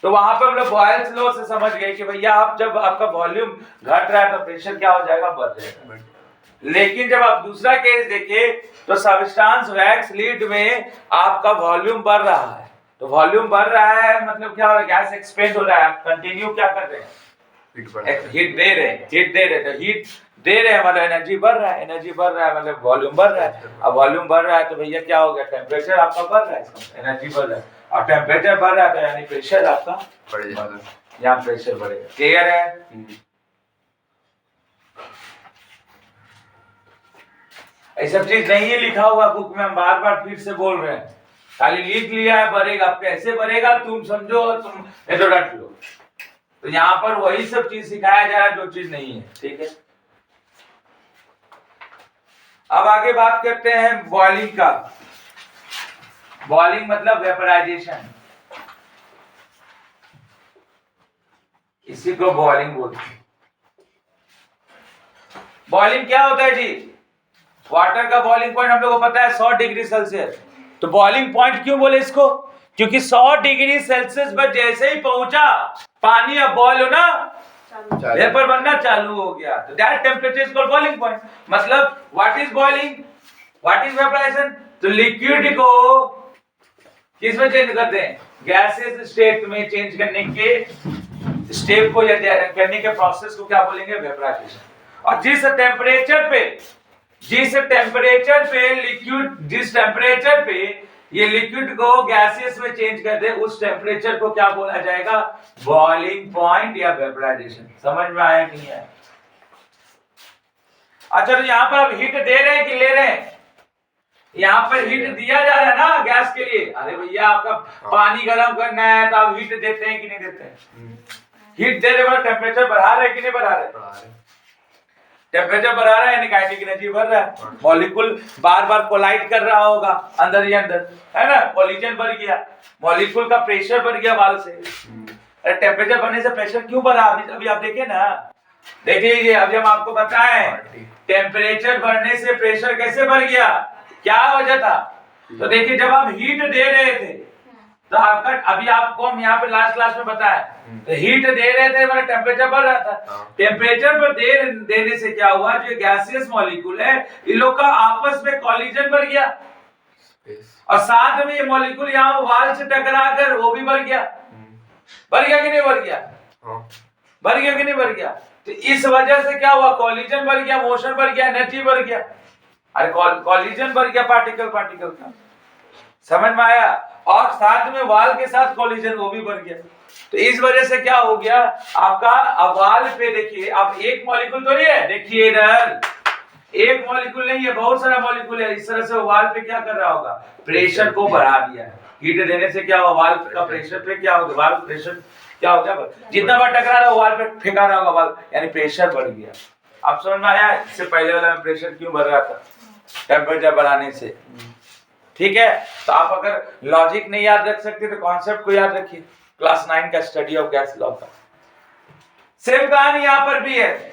तो वहां पर हम लोग बॉयल्स लॉ से समझ गए कि भैया आप जब आपका वॉल्यूम घट रहा है तो प्रेशर क्या हो जाएगा, बढ़ जाएगा। लेकिन जब आप दूसरा केस देखें तो सब्सटेंस वैक्स लीड में आपका वॉल्यूम बढ़ रहा है, तो वॉल्यूम बढ़ रहा है मतलब क्या हो रहा है, गैस एक्सपेंड हो रहा है, आप कंटिन्यू क्या कर रहे हैं, हीट दे रहे हैं, तो हीट दे रहे हैं मतलब एनर्जी बढ़ रहा है, एनर्जी बढ़ रहा है मतलब वॉल्यूम बढ़ रहा है। अब वॉल्यूम बढ़ रहा है तो भैया क्या हो गया, टेम्परेचर आपका बढ़ रहा है, एनर्जी बढ़ रहा है, और टेम्परेचर बढ़ रहा है तो यानी प्रेशर आपका बढ़ जाएगा, यहाँ प्रेशर बढ़ेगा। क्लियर है? ये सब चीज नहीं है लिखा हुआ बुक में, हम बार बार फिर से बोल रहे हैं, खाली लिख लिया है बढ़ेगा, कैसे बढ़ेगा तुम समझो, तुम तो रट लो। तो यहाँ पर वही सब चीज सिखाया जा रहा है जो चीज नहीं है। ठीक है, अब आगे बात करते हैं बॉइलिंग का। बॉइलिंग मतलब वेपराइजेशन, इसी को बॉइलिंग बोलते हैं। बॉइलिंग क्या होता है जी? वाटर का बॉइलिंग पॉइंट हम लोग को पता है 100 डिग्री सेल्सियस। तो बॉइलिंग पॉइंट क्यों बोले इसको? क्योंकि 100 डिग्री सेल्सियस पर जैसे ही पहुंचा पानी अब बॉयल हो ना, वेपर बनना चालू हो गया, तो that temperature is called boiling point. मतलब what is boiling, what is vaporisation? तो लिक्विड को किस में चेंज करते हैं, गैसेस स्टेट में चेंज करने के स्टेप को या करने के प्रोसेस को क्या बोलेंगे, वेपराइजेशन। और जिस टेम्परेचर पे ये लिक्विड को गैसेस में चेंज कर दे, उस टेम्परेचर को क्या बोला जाएगा, बॉइलिंग पॉइंट या वेपराइजेशन। समझ में आया कि नहीं आया? अच्छा, तो यहाँ पर आप हीट दे रहे हैं कि ले रहे हैं? यहाँ पर हीट दिया जा रहा है ना गैस के लिए। अरे भैया आपका पानी गर्म करना है तो आप हीट देते हैं कि नहीं देते हैं? हीट दे रहे, टेम्परेचर बढ़ा रहे कि नहीं बढ़ा रहे? टेम्परेचर बढ़ा रहा है यानी काइनेटिक एनर्जी बढ़ रहा है, मॉलिक्यूल बार बार कोलाइड कर रहा होगा अंदर ही अंदर, है ना, कोलिजन बढ़ गया, मॉलिक्यूल का प्रेशर बढ़ गया वाल से। अरे टेम्परेचर बढ़ने से प्रेशर क्यों बढ़ा, अभी आप देखे ना, देख लीजिए। अब जब आपको बताएं टेम्परेचर बढ़ने से प्रेशर कैसे बढ़ गया, क्या वजह था, तो देखिए जब आप हीट दे रहे थे तो आपका, अभी आपको हम यहाँ पे लास्ट क्लास में बताया, तो हीट दे रहे थे मतलब टेम्परेचर बढ़ रहा था। टेम्परेचर पर देने से क्या हुआ, जो गैसियस मॉलिक्यूल है इन लोग का आपस में कॉलिजन बढ़ गया, और साथ में ये मॉलिक्यूल यहाँ वाल से टकरा कर वो भी बढ़ गया। बढ़ गया कि नहीं बढ़ गया? बढ़ गया कि नहीं बढ़ गया? तो इस वजह से क्या हुआ, कॉलिजन बढ़ गया, मोशन बढ़ गया, एनर्जी बढ़ गया। अरे कॉलिजन बढ़ गया पार्टिकल का, समझ में आया? और साथ में वाल के साथ कॉलिजन वो भी बढ़ गया। तो इस वजह से क्या हो गया आपका, अब वाल पे देखिए, अब एक मॉलिक्यूल तो नहीं है, देखिए इधर एक मॉलिक्यूल नहीं है, बहुत सारा मॉलिक्यूल है। इस तरह से वाल पे क्या कर रहा होगा, प्रेशर को बढ़ा दिया। हीट देने से क्या हुआ, वाल का प्रेशर पे क्या होगा, वाल प्रेशर क्या हो गया, जितना बार टकरा रहा वाल पे फेंका रहा होगा वाल, यानी प्रेशर बढ़ गया। अब समझ में आया इससे पहले वाला में प्रेशर क्यों बढ़ रहा था, टेम्परेचर बढ़ाने से। ठीक है, तो आप अगर लॉजिक नहीं याद रख सकते तो कॉन्सेप्ट को याद रखिए, क्लास 9 का स्टडी ऑफ गैस लॉ का। सेम कहानी यहां पर भी है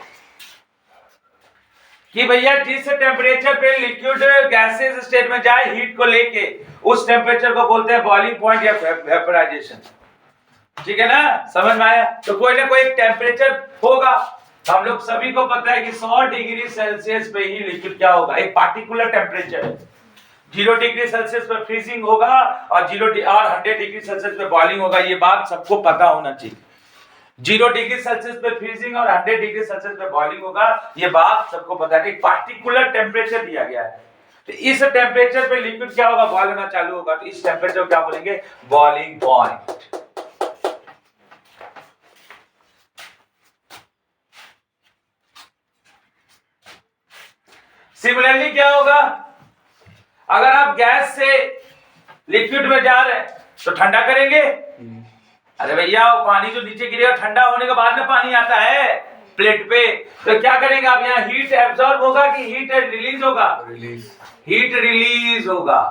कि भैया जिस टेम्परेचर पे लिक्विड गैसेस स्टेट में जाए हीट को लेके, उस टेम्परेचर को बोलते हैं बॉइलिंग पॉइंट या वेपराइजेशन। ठीक है ना, समझ में आया? तो कोई ना कोई एक टेम्परेचर होगा, हम लोग सभी को पता है कि 100 डिग्री सेल्सियस पे ही लिक्विड क्या होगा, एक पार्टिकुलर टेम्परेचर है। 0 डिग्री सेल्सियस पे फ्रीजिंग होगा और 100 डिग्री सेल्सियस पे बॉइलिंग होगा, ये बात सबको पता होना चाहिए। 0 डिग्री सेल्सियस पे फ्रीजिंग और 100 डिग्री सेल्सियस पे बॉइलिंग होगा, ये बात सबको पता है। एक पार्टिकुलर टेम्परेचर दिया गया है, तो इस टेम्परेचर पे लिक्विड क्या होगा, बॉयल होना चालू होगा, तो इस टेम्परेचर को क्या बोलेंगे, बॉइलिंग पॉइंट। सिमिलरली क्या होगा, अगर आप गैस से लिक्विड में जा रहे हैं तो ठंडा करेंगे। अरे भैया वो पानी जो नीचे गिरेगा ठंडा होने के बाद में पानी आता है प्लेट पे, तो क्या करेंगे आप, यहाँ हीट एब्जॉर्ब होगा कि हीट रिलीज होगा, हीट रिलीज होगा।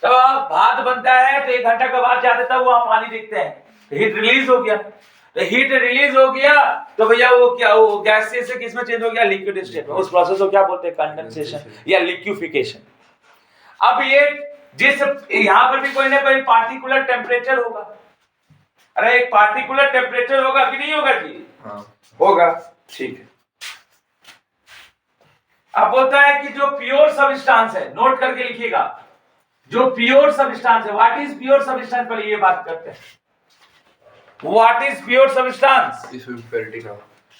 तो भात बनता है तो 1 घंटा के बाद जाते तब वहां पानी देखते हैं, हीट रिलीज हो गया, तो हीट रिलीज हो गया तो भैया वो क्या, वो गैस से किस में चेंज हो गया, लिक्विड स्टेट में। उस प्रोसेस को क्या बोलते हैं, कंडेंसेशन या लिक्विफिकेशन। अब ये जिस यहां पर भी कोई ना कोई पार्टिकुलर टेम्परेचर होगा, अरे एक पार्टिकुलर टेम्परेचर होगा कि नहीं होगा जी? होगा, ठीक है। अब बोलता है कि जो प्योर सब्सटेंस है, नोट करके लिखिएगा, जो प्योर सब्सटेंस है, व्हाट इज प्योर सब्सटेंस, पहले ये बात करते हैं, व्हाट इज प्योर सब्सटेंस,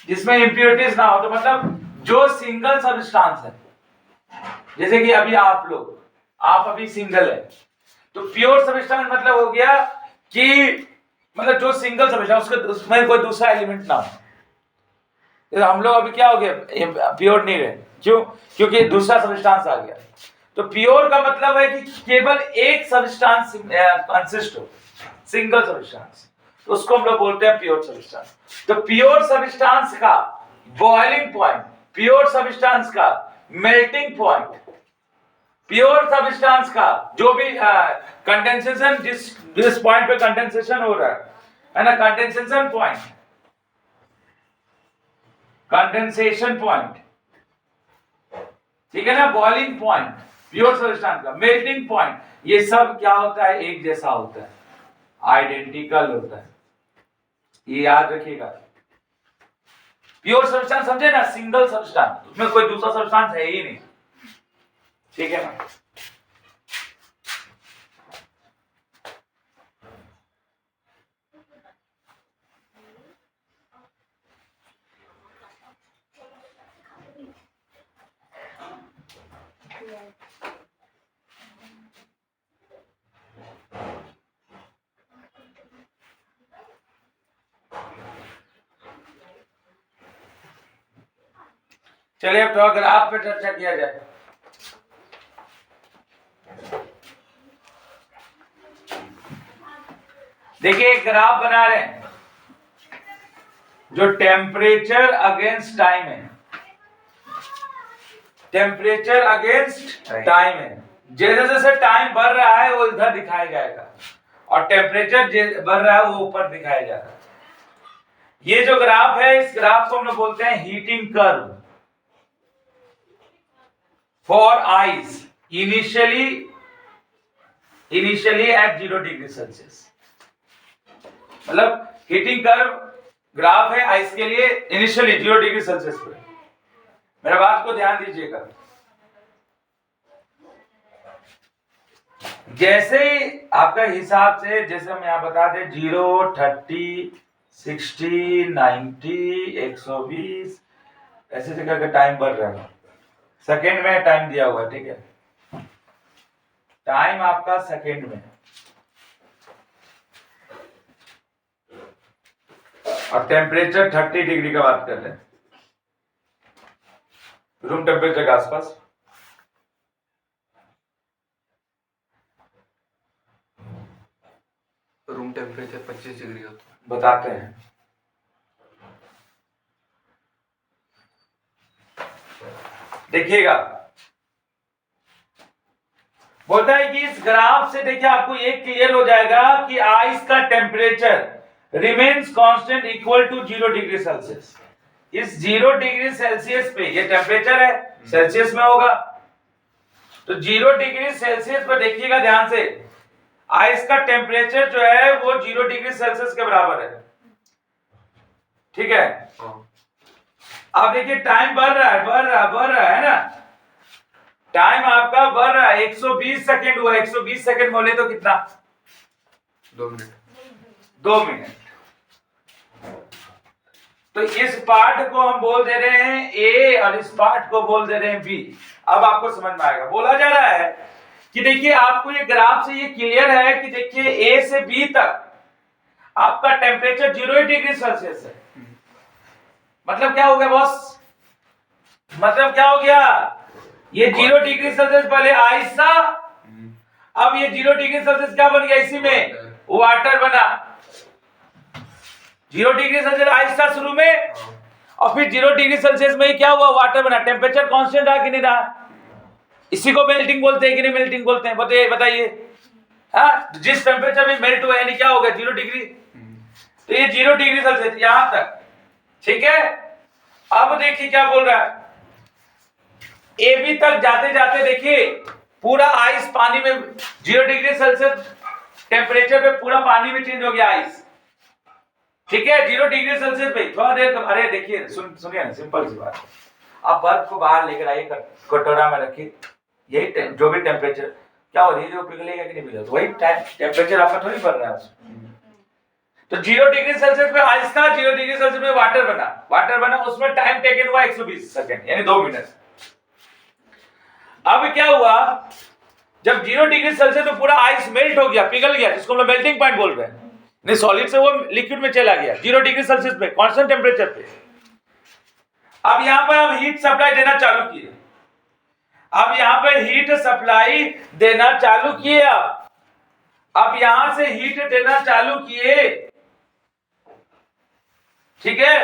जिसमें इंप्योरिटीज ना हो। तो मतलब जो सिंगल सब्सटेंस है, जैसे कि अभी आप लोग, आप अभी सिंगल है, तो प्योर सब्सटेंस मतलब हो गया कि मतलब जो सिंगल सब्सटेंस, उसमें कोई दूसरा एलिमेंट ना हो। हम लोग अभी क्या हो गया, प्योर नहीं रहे, क्यों? क्योंकि दूसरा सब्सटेंस आ गया। तो प्योर का मतलब है कि केवल एक सब्सटेंस कंसिस्ट हो, सिंगल सब्सटेंस, तो उसको हम लोग बोलते हैं प्योर सब्सटेंस। तो प्योर सब्सटेंस का बॉइलिंग पॉइंट, प्योर सब्सटेंस का मेल्टिंग पॉइंट, प्योर सब्सटेंस का जो भी कंडेंसेशन, जिस पॉइंट पे कंडेंसेशन हो रहा है ना, कंडेंसेशन पॉइंट, कंडेंसेशन पॉइंट, ठीक है ना, बॉइलिंग पॉइंट प्योर सब्सटेंस का, मेल्टिंग पॉइंट, ये सब क्या होता है, एक जैसा होता है, आइडेंटिकल होता है, ये याद रखिएगा। प्योर सब्सटेंस समझे ना, सिंगल सब्सटेंस, उसमें कोई दूसरा सब्सटेंस है ही नहीं, ठीक है ना। चलिए अब थोड़ा ग्राफ पे चर्चा किया जाए। देखिए एक ग्राफ बना रहे हैं जो टेम्परेचर अगेंस्ट टाइम है, टेम्परेचर अगेंस्ट टाइम है। जैसे जैसे टाइम बढ़ रहा है वो इधर दिखाया जाएगा, और टेम्परेचर बढ़ रहा है वो ऊपर दिखाया जाएगा। ये जो ग्राफ है, इस ग्राफ को हम लोग बोलते हैं heating curve for ice initially at 0 degree Celsius. मतलब हीटिंग कर्व ग्राफ है आइस के लिए इनिशियली 0 डिग्री सेल्सियस पे। मेरा बात को ध्यान दीजिएगा, जैसे आपका हिसाब से, जैसे हम यहां बता दें 0, 30, 60, 90, 120, ऐसे से करके टाइम बढ़ रहा है। सेकेंड में टाइम दिया हुआ, ठीक है, टाइम आपका सेकेंड में, और टेम्परेचर 30 डिग्री का बात कर रहे हैं, रूम टेम्परेचर के आसपास। रूम टेम्परेचर 25 डिग्री होता है, बताते हैं। देखिएगा, बोलता है कि इस ग्राफ से देखिए आपको ये क्लियर हो जाएगा कि आइस का temperature remains constant equal to 0 degree Celsius. इस 0 डिग्री सेल्सियस पे, ये टेम्परेचर है, सेल्सियस में होगा, तो 0 डिग्री सेल्सियस पर देखिएगा ध्यान से, आइस का टेम्परेचर जो है वो 0 डिग्री सेल्सियस के बराबर है, ठीक है। अब देखिए टाइम बढ़ रहा है ना, टाइम आपका बढ़ रहा है, 120 सेकेंड हुआ, 120 सेकेंड बोले तो कितना, 2 मिनट, 2 मिनट। तो इस पार्ट को हम बोल दे रहे हैं ए, और इस पार्ट को बोल दे रहे हैं बी। अब आपको समझ में आएगा। बोला जा रहा है कि देखिए आपको ये ग्राफ से ये क्लियर है कि देखिए ए से बी तक आपका टेम्परेचर 0 डिग्री सेल्सियस है। मतलब क्या हो गया बॉस, मतलब क्या हो गया, ये 0 डिग्री सेल्सियस पहले आइस था, अब ये 0 डिग्री सेल्सियस क्या बन गया, इसी में वाटर बना। 0 डिग्री सेल्सियस आइस था शुरू में, और फिर 0 डिग्री सेल्सियस में क्या हुआ, वाटर बना। टेम्परेचर कांस्टेंट रहा कि नहीं रहा, इसी को मेल्टिंग बोलते हैं कि नहीं मेल्टिंग बोलते हैं, बताइए। हाँ, जिस टेम्परेचर में मेल्ट हुआ यानी क्या हो गया, 0 डिग्री। तो ये 0 डिग्री सेल्सियस यहां तक, ठीक है। अब देखिए क्या बोल रहा है, ए बी तक जाते जाते देखिए पूरा आइस पानी में 0 डिग्री सेल्सियस टेम्परेचर पे पूरा पानी में चेंज हो गया आइस, ठीक है। 0 डिग्री सेल्सियस पे थोड़ा देर, अरे देखिए सुनिए ना, सिंपल सी बात, आप बर्फ को बाहर लेकर आइए, कटोरा में रखिए, यही जो भी टेम्परेचर क्या हो रही है, जो पिघलेगा कि नहीं पिघलेगा, तो वही टेम्परेचर आपका थोड़ी बढ़ रहा है उसमें। तो 0 डिग्री सेल्सियस पे आइस था, 0 डिग्री सेल्सियस में वाटर बना, उसमें टाइम टेकन हुआ 120 सेकंड यानी 2 मिनट। अब क्या हुआ, जब 0 डिग्री सेल्सियस में पूरा आइस मेल्ट हो गया, पिघल गया, जिसको हम लोग मेल्टिंग पॉइंट बोल रहे हैं, नहीं सॉलिड से वो लिक्विड में चला गया 0 डिग्री सेल्सियस पे, कांस्टेंट टेम्परेचर पे। अब यहां पर हम हीट सप्लाई देना चालू किए, अब यहां पे हीट सप्लाई देना चालू किए, अब यहां से हीट देना चालू किए, ठीक है।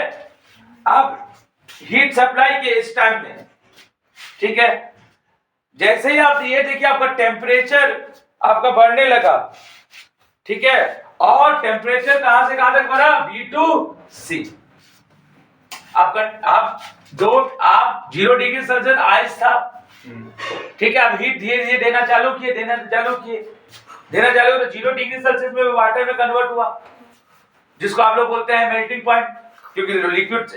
अब हीट सप्लाई के इस टाइम में, ठीक है, जैसे ही आप ये देखिए आपका टेम्परेचर आपका बढ़ने लगा, ठीक है, और टेम्परेचर कहां से कहां तक बढ़ा, B2C। आप 0 डिग्री सेल्सियस आइस था, ठीक है। अब हीट धीरे धीरे देना चालू किए तो 0 डिग्री सेल्सियस में वाटर में कन्वर्ट हुआ, जिसको आप लोग बोलते हैं मेल्टिंग पॉइंट, क्योंकि लिक्विड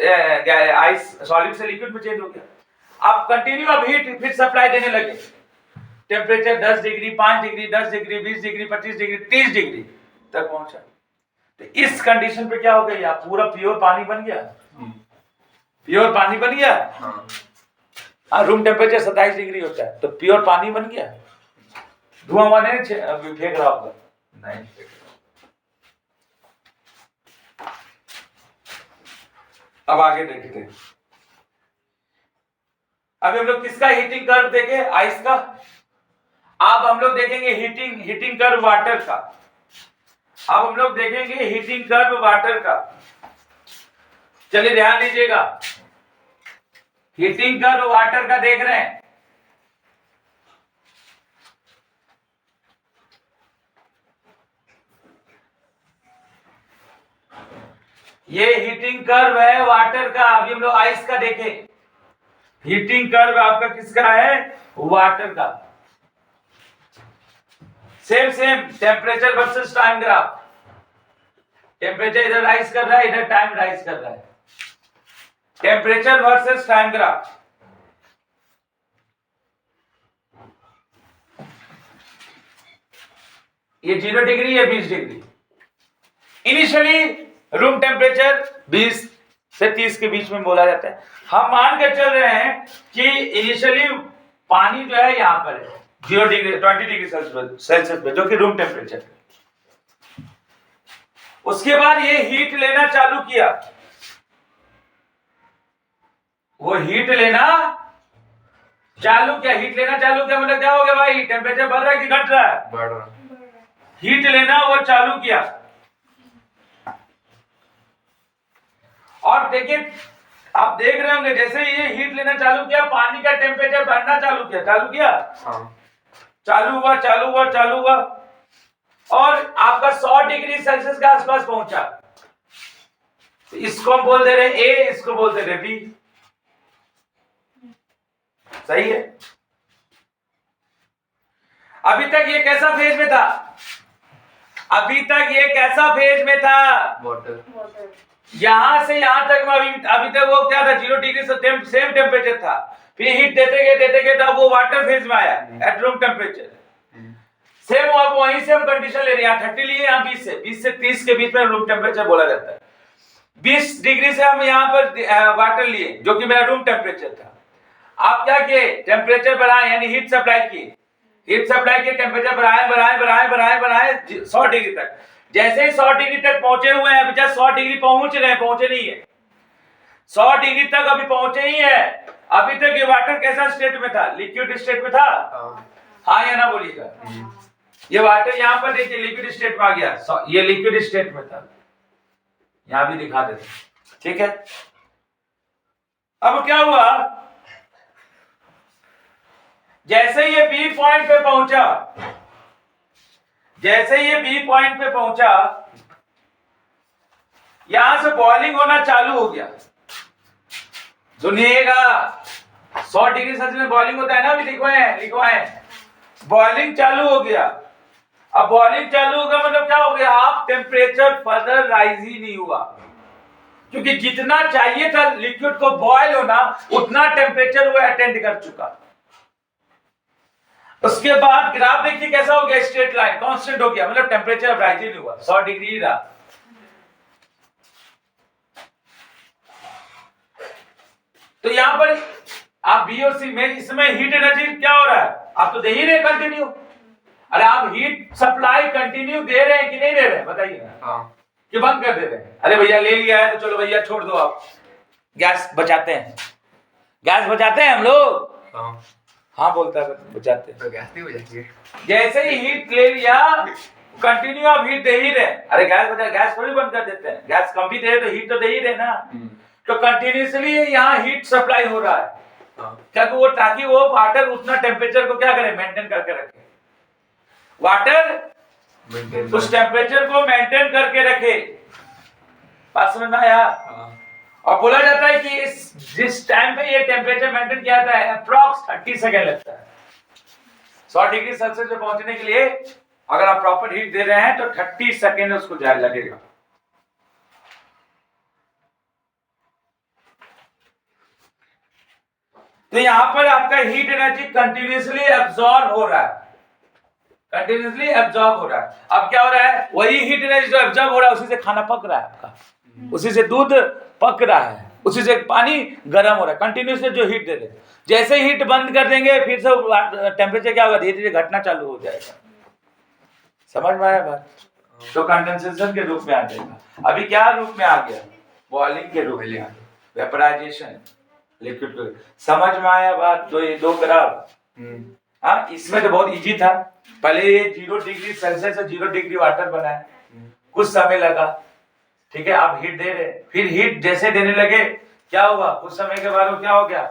आइस सॉलिड से लिक्विड में चेंज हो गया। आप कंटिन्यू अब हीट फिर सप्लाई देने लगे, temperature 10 degree, 5 degree, 10 degree, 20 degree, 25 degree, 30 degree तक पहुंचा। तो इस कंडीशन पे क्या हो गया, पूरा प्योर पानी बन गया, प्योर पानी बन गया। हाँ, रूम टेम्परेचर 27 डिग्री होता है, तो प्योर पानी बन गया। धुआं हुआ नहीं फेंक रहा होगा, नहीं फेंक रहा। अब आगे देखते हैं, अभी हम लोग किसका हीटिंग कर्व देखें, आइस का। अब हम लोग देखेंगे हीटिंग कर्व वाटर का। अब हम लोग देखेंगे हीटिंग कर्व वाटर का। चलिए ध्यान दीजिएगा, हीटिंग कर्व वाटर का देख रहे हैं। ये हीटिंग कर्व है वाटर का। अभी हम लोग आइस का देखें, हीटिंग कर्व आपका किसका है, वाटर का। Same temperature versus time graph, temperature इधर राइज कर रहा है, इधर टाइम राइज कर रहा है, टेम्परेचर वर्सेस टाइम ग्राफ। ये 0 डिग्री, ये 20 डिग्री। इनिशियली रूम टेम्परेचर 20 से 30 के बीच में बोला जाता है। हम मान के चल रहे हैं कि इनिशियली पानी जो है यहां पर है 0 डिग्री 20 डिग्री सेल्सियस पे, जो कि रूम टेम्परेचर। उसके बाद ये हीट लेना चालू किया, वो हीट लेना चालू किया, मतलब क्या हो गया भाई, टेम्परेचर बढ़ रहा है कि घट रहा है, बढ़ रहा। हीट लेना वो चालू किया। और देखिए आप देख रहे होंगे, जैसे ये हीट लेना चालू किया, पानी का टेम्परेचर बढ़ना चालू किया। हाँ। चालू हुआ और आपका 100 डिग्री सेल्सियस के आसपास पहुंचा। तो इसको हम बोल दे रहे हैं ए, इसको बोल दे रहे बी। सही है। अभी तक ये कैसा फेज में था, अभी तक ये कैसा फेज में था, वाटर। यहां से यहां तक में अभी तक वो क्या था, 0 डिग्री से सेम टेम्परेचर था। फिर हीट देते गए तब वो वाटर फेज में आया एट रूम टेम्परेचर। सेम अब वहीं से हम कंडीशन ले रहे हैं, 30 लिए, यहाँ 20 से 30 के बीच में रूम टेम्परेचर बोला जाता है। 20 डिग्री से हम यहाँ पर वाटर लिए, जो कि मेरा रूम टेम्परेचर था। आप क्या किए, टेम्परेचर बढ़ाए, यानी हीट सप्लाई की, टेम्परेचर बढ़ाए 100 डिग्री तक। जैसे ही 100 डिग्री तक पहुंचे हुए हैं, अभी जस्ट 100 डिग्री पहुंच रहे हैं, पहुंचे नहीं है, 100 डिग्री तक अभी पहुंचे ही है। अभी तक ये वाटर कैसा स्टेट में था, लिक्विड स्टेट में था। हाँ या ना बोलिएगा। ये वाटर यहाँ पर देखिए लिक्विड स्टेट में आ गया, ये लिक्विड स्टेट में था, यहां भी दिखा देते, ठीक है। अब क्या हुआ, जैसे ये बी पॉइंट पे पहुंचा, यहां से बॉइलिंग होना चालू हो गया, सुनिएगा 100 डिग्री सेल्सियस में बॉइलिंग होता है ना, अभी लिखवाए बॉइलिंग चालू हो गया। अब बॉइलिंग चालू होगा मतलब क्या हो गया, आप टेम्परेचर फर्दर राइज ही नहीं हुआ, क्योंकि जितना चाहिए था लिक्विड को बॉयल होना उतना टेम्परेचर वो अटेंड कर चुका। उसके बाद ग्राफ देखिए कैसा हो गया, स्ट्रेट लाइन कांस्टेंट हो गया, मतलब टेम्परेचर अब राइज ही नहीं हुआ, 100 डिग्री रहा। तो यहां पर आप बीओसी में इसमें हीट एनर्जी क्या हो रहा है, आप तो दे ही रहे कंटिन्यू। अरे आप हीट सप्लाई कंटिन्यू दे रहे हैं कि नहीं दे रहे हैं बताइए। हाँ। कि बंद कर दे रहे हैं, अरे भैया ले लिया है तो चलो भैया छोड़ दो, आप गैस बचाते हैं, गैस बचाते हैं हम लोग। हाँ, हाँ बोलता है बचाते हैं, तो गैस नहीं बजाएंगे। जैसे ही हीट ले लिया कंटिन्यू आप हीट दे ही रहे। अरे गैस बचा, गैस थोड़ी बंद कर देते हैं, गैस कम भी दे तो हीट तो दे ही रहे ना। तो कंटिन्यूसली यहाँ हीट सप्लाई हो रहा है, क्योंकि वो ताकि वो वाटर उतना टेम्परेचर को क्या करे, मेंटेन करके रखे। वाटर उस टेम्परेचर को मेंटेन करके रखे, बात समझ में आया। और बोला जाता है कि जिस टाइम पे ये टेम्परेचर मेंटेन किया जाता है अप्रॉक्स 30 सेकेंड लगता है 100 डिग्री सेल्सियस पे पहुंचने के लिए। अगर आप प्रॉपर हीट दे रहे हैं तो 30 सेकेंड उसको जाए लगेगा। तो यहां पर आपका हीट एनर्जी कंटिन्यूसली एब्जॉर्ब हो रहा है, कंटिन्यूसली एब्जॉर्ब हो रहा है। अब क्या हो रहा है, वही हीट एनर्जी जो एब्जॉर्ब हो रहा है उसी से खाना पक रहा है आपका, उसी से दूध पक रहा है, उसी से पानी गर्म हो रहा है, कंटिन्यूसली जो हीट दे रहे हैं। जैसे हीट बंद कर देंगे फिर से टेम्परेचर क्या होगा, धीरे धीरे घटना चालू हो जाएगा। समझ में आया बात। तो कंडेंसेशन के रूप में आ जाएगा। अभी क्या रूप में आ गया, बॉइलिंग के रूप में आ गया, वेपराइजेशन लिक्विड को। समझ में आया बात। तो ये दो ग्राफ, हाँ इसमें तो बहुत इजी था। पहले ये 0 डिग्री सेल्सियस से 0 डिग्री वाटर बना है, कुछ समय लगा, ठीक है। आप हीट दे रहे, फिर हीट जैसे देने लगे क्या हुआ, कुछ समय के बाद वो क्या हो गया,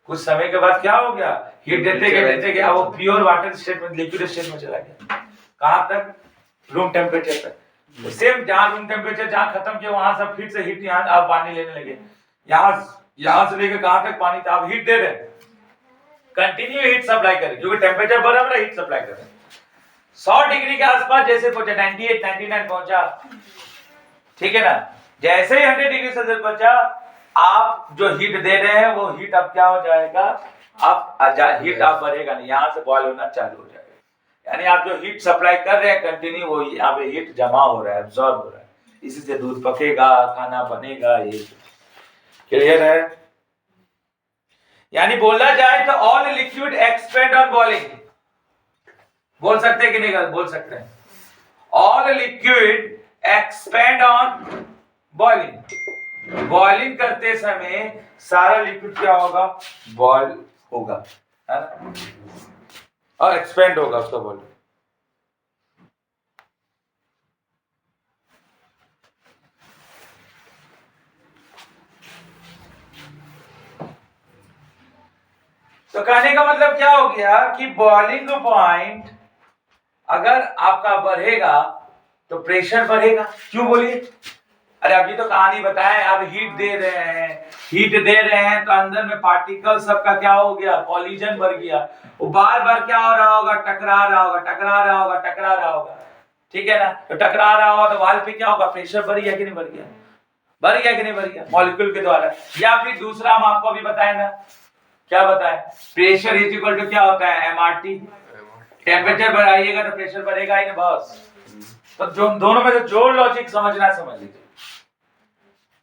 कुछ समय के बाद क्या हो गया, हीट देते गया वो प्योर वाटर स्टेट में, लिक्विड स्टेट में चला गया। कहां तक, रूम टेम्परेचर तक। सेम जहां रूम टेम्परेचर जहां खत्म किया वहां से फिर से हीट यहाँ आप पानी लेने लगे। यहां से लेकर कहां तक पानी था, आप हीट दे रहे, कंटिन्यू हीट सप्लाई करें, क्योंकि टेम्परेचर बढ़ रहा है, हीट सप्लाई करें। 100 डिग्री के आसपास जैसे पहुंचा, 98 99 पहुंचा, ठीक है ना। जैसे ही 100 डिग्री सेल्सियस पहुंचा, आप जो हीट दे रहे हैं वो हीट अब क्या हो जाएगा, अब हीट आप बढ़ेगा नहीं, यहाँ से बॉयल होना चालू हो जाएगा। यानी आप जो हीट सप्लाई कर रहे हैं कंटिन्यू, वो यहाँ पे हीट जमा हो रहा है, एब्जॉर्ब हो रहा है, इसी से दूध पकेगा, खाना बनेगा। ये क्लियर है। यानी बोला जाए तो all liquid expand on boiling, बोल सकते हैं कि नहीं, बोल सकते हैं। All liquid expand on boiling, boiling करते समय सारा लिक्विड क्या होगा, बॉयल होगा, है ना, और एक्सपेंड होगा उसका बॉइलिंग। तो कहने का मतलब क्या हो गया कि बॉइलिंग पॉइंट अगर आपका बढ़ेगा तो प्रेशर बढ़ेगा। क्यों बोलिए, अरे अभी तो कहानी बताएं, आप हीट दे रहे हैं, हीट दे रहे हैं तो अंदर में पार्टिकल सबका क्या हो गया, कॉलिजन बढ़ गया। वो बार बार क्या हो रहा होगा, टकरा रहा होगा, टकरा रहा होगा, टकरा रहा होगा, ठीक है ना। तो टकरा रहा होगा तो वाल पे क्या होगा, प्रेशर बढ़ गया कि नहीं बढ़ गया, बढ़ गया कि नहीं बढ़ गया, मॉलिक्यूल के द्वारा। या फिर दूसरा हम आपको अभी बताए ना, क्या बताएं, प्रेशर इज इक्वल टू क्या होता है, एमआरटी। टेम्परेचर बढ़ाइएगा तो प्रेशर बढ़ेगा ही ना बॉस। तो जो दोनों में से जो लॉजिक समझना समझ लीजिए।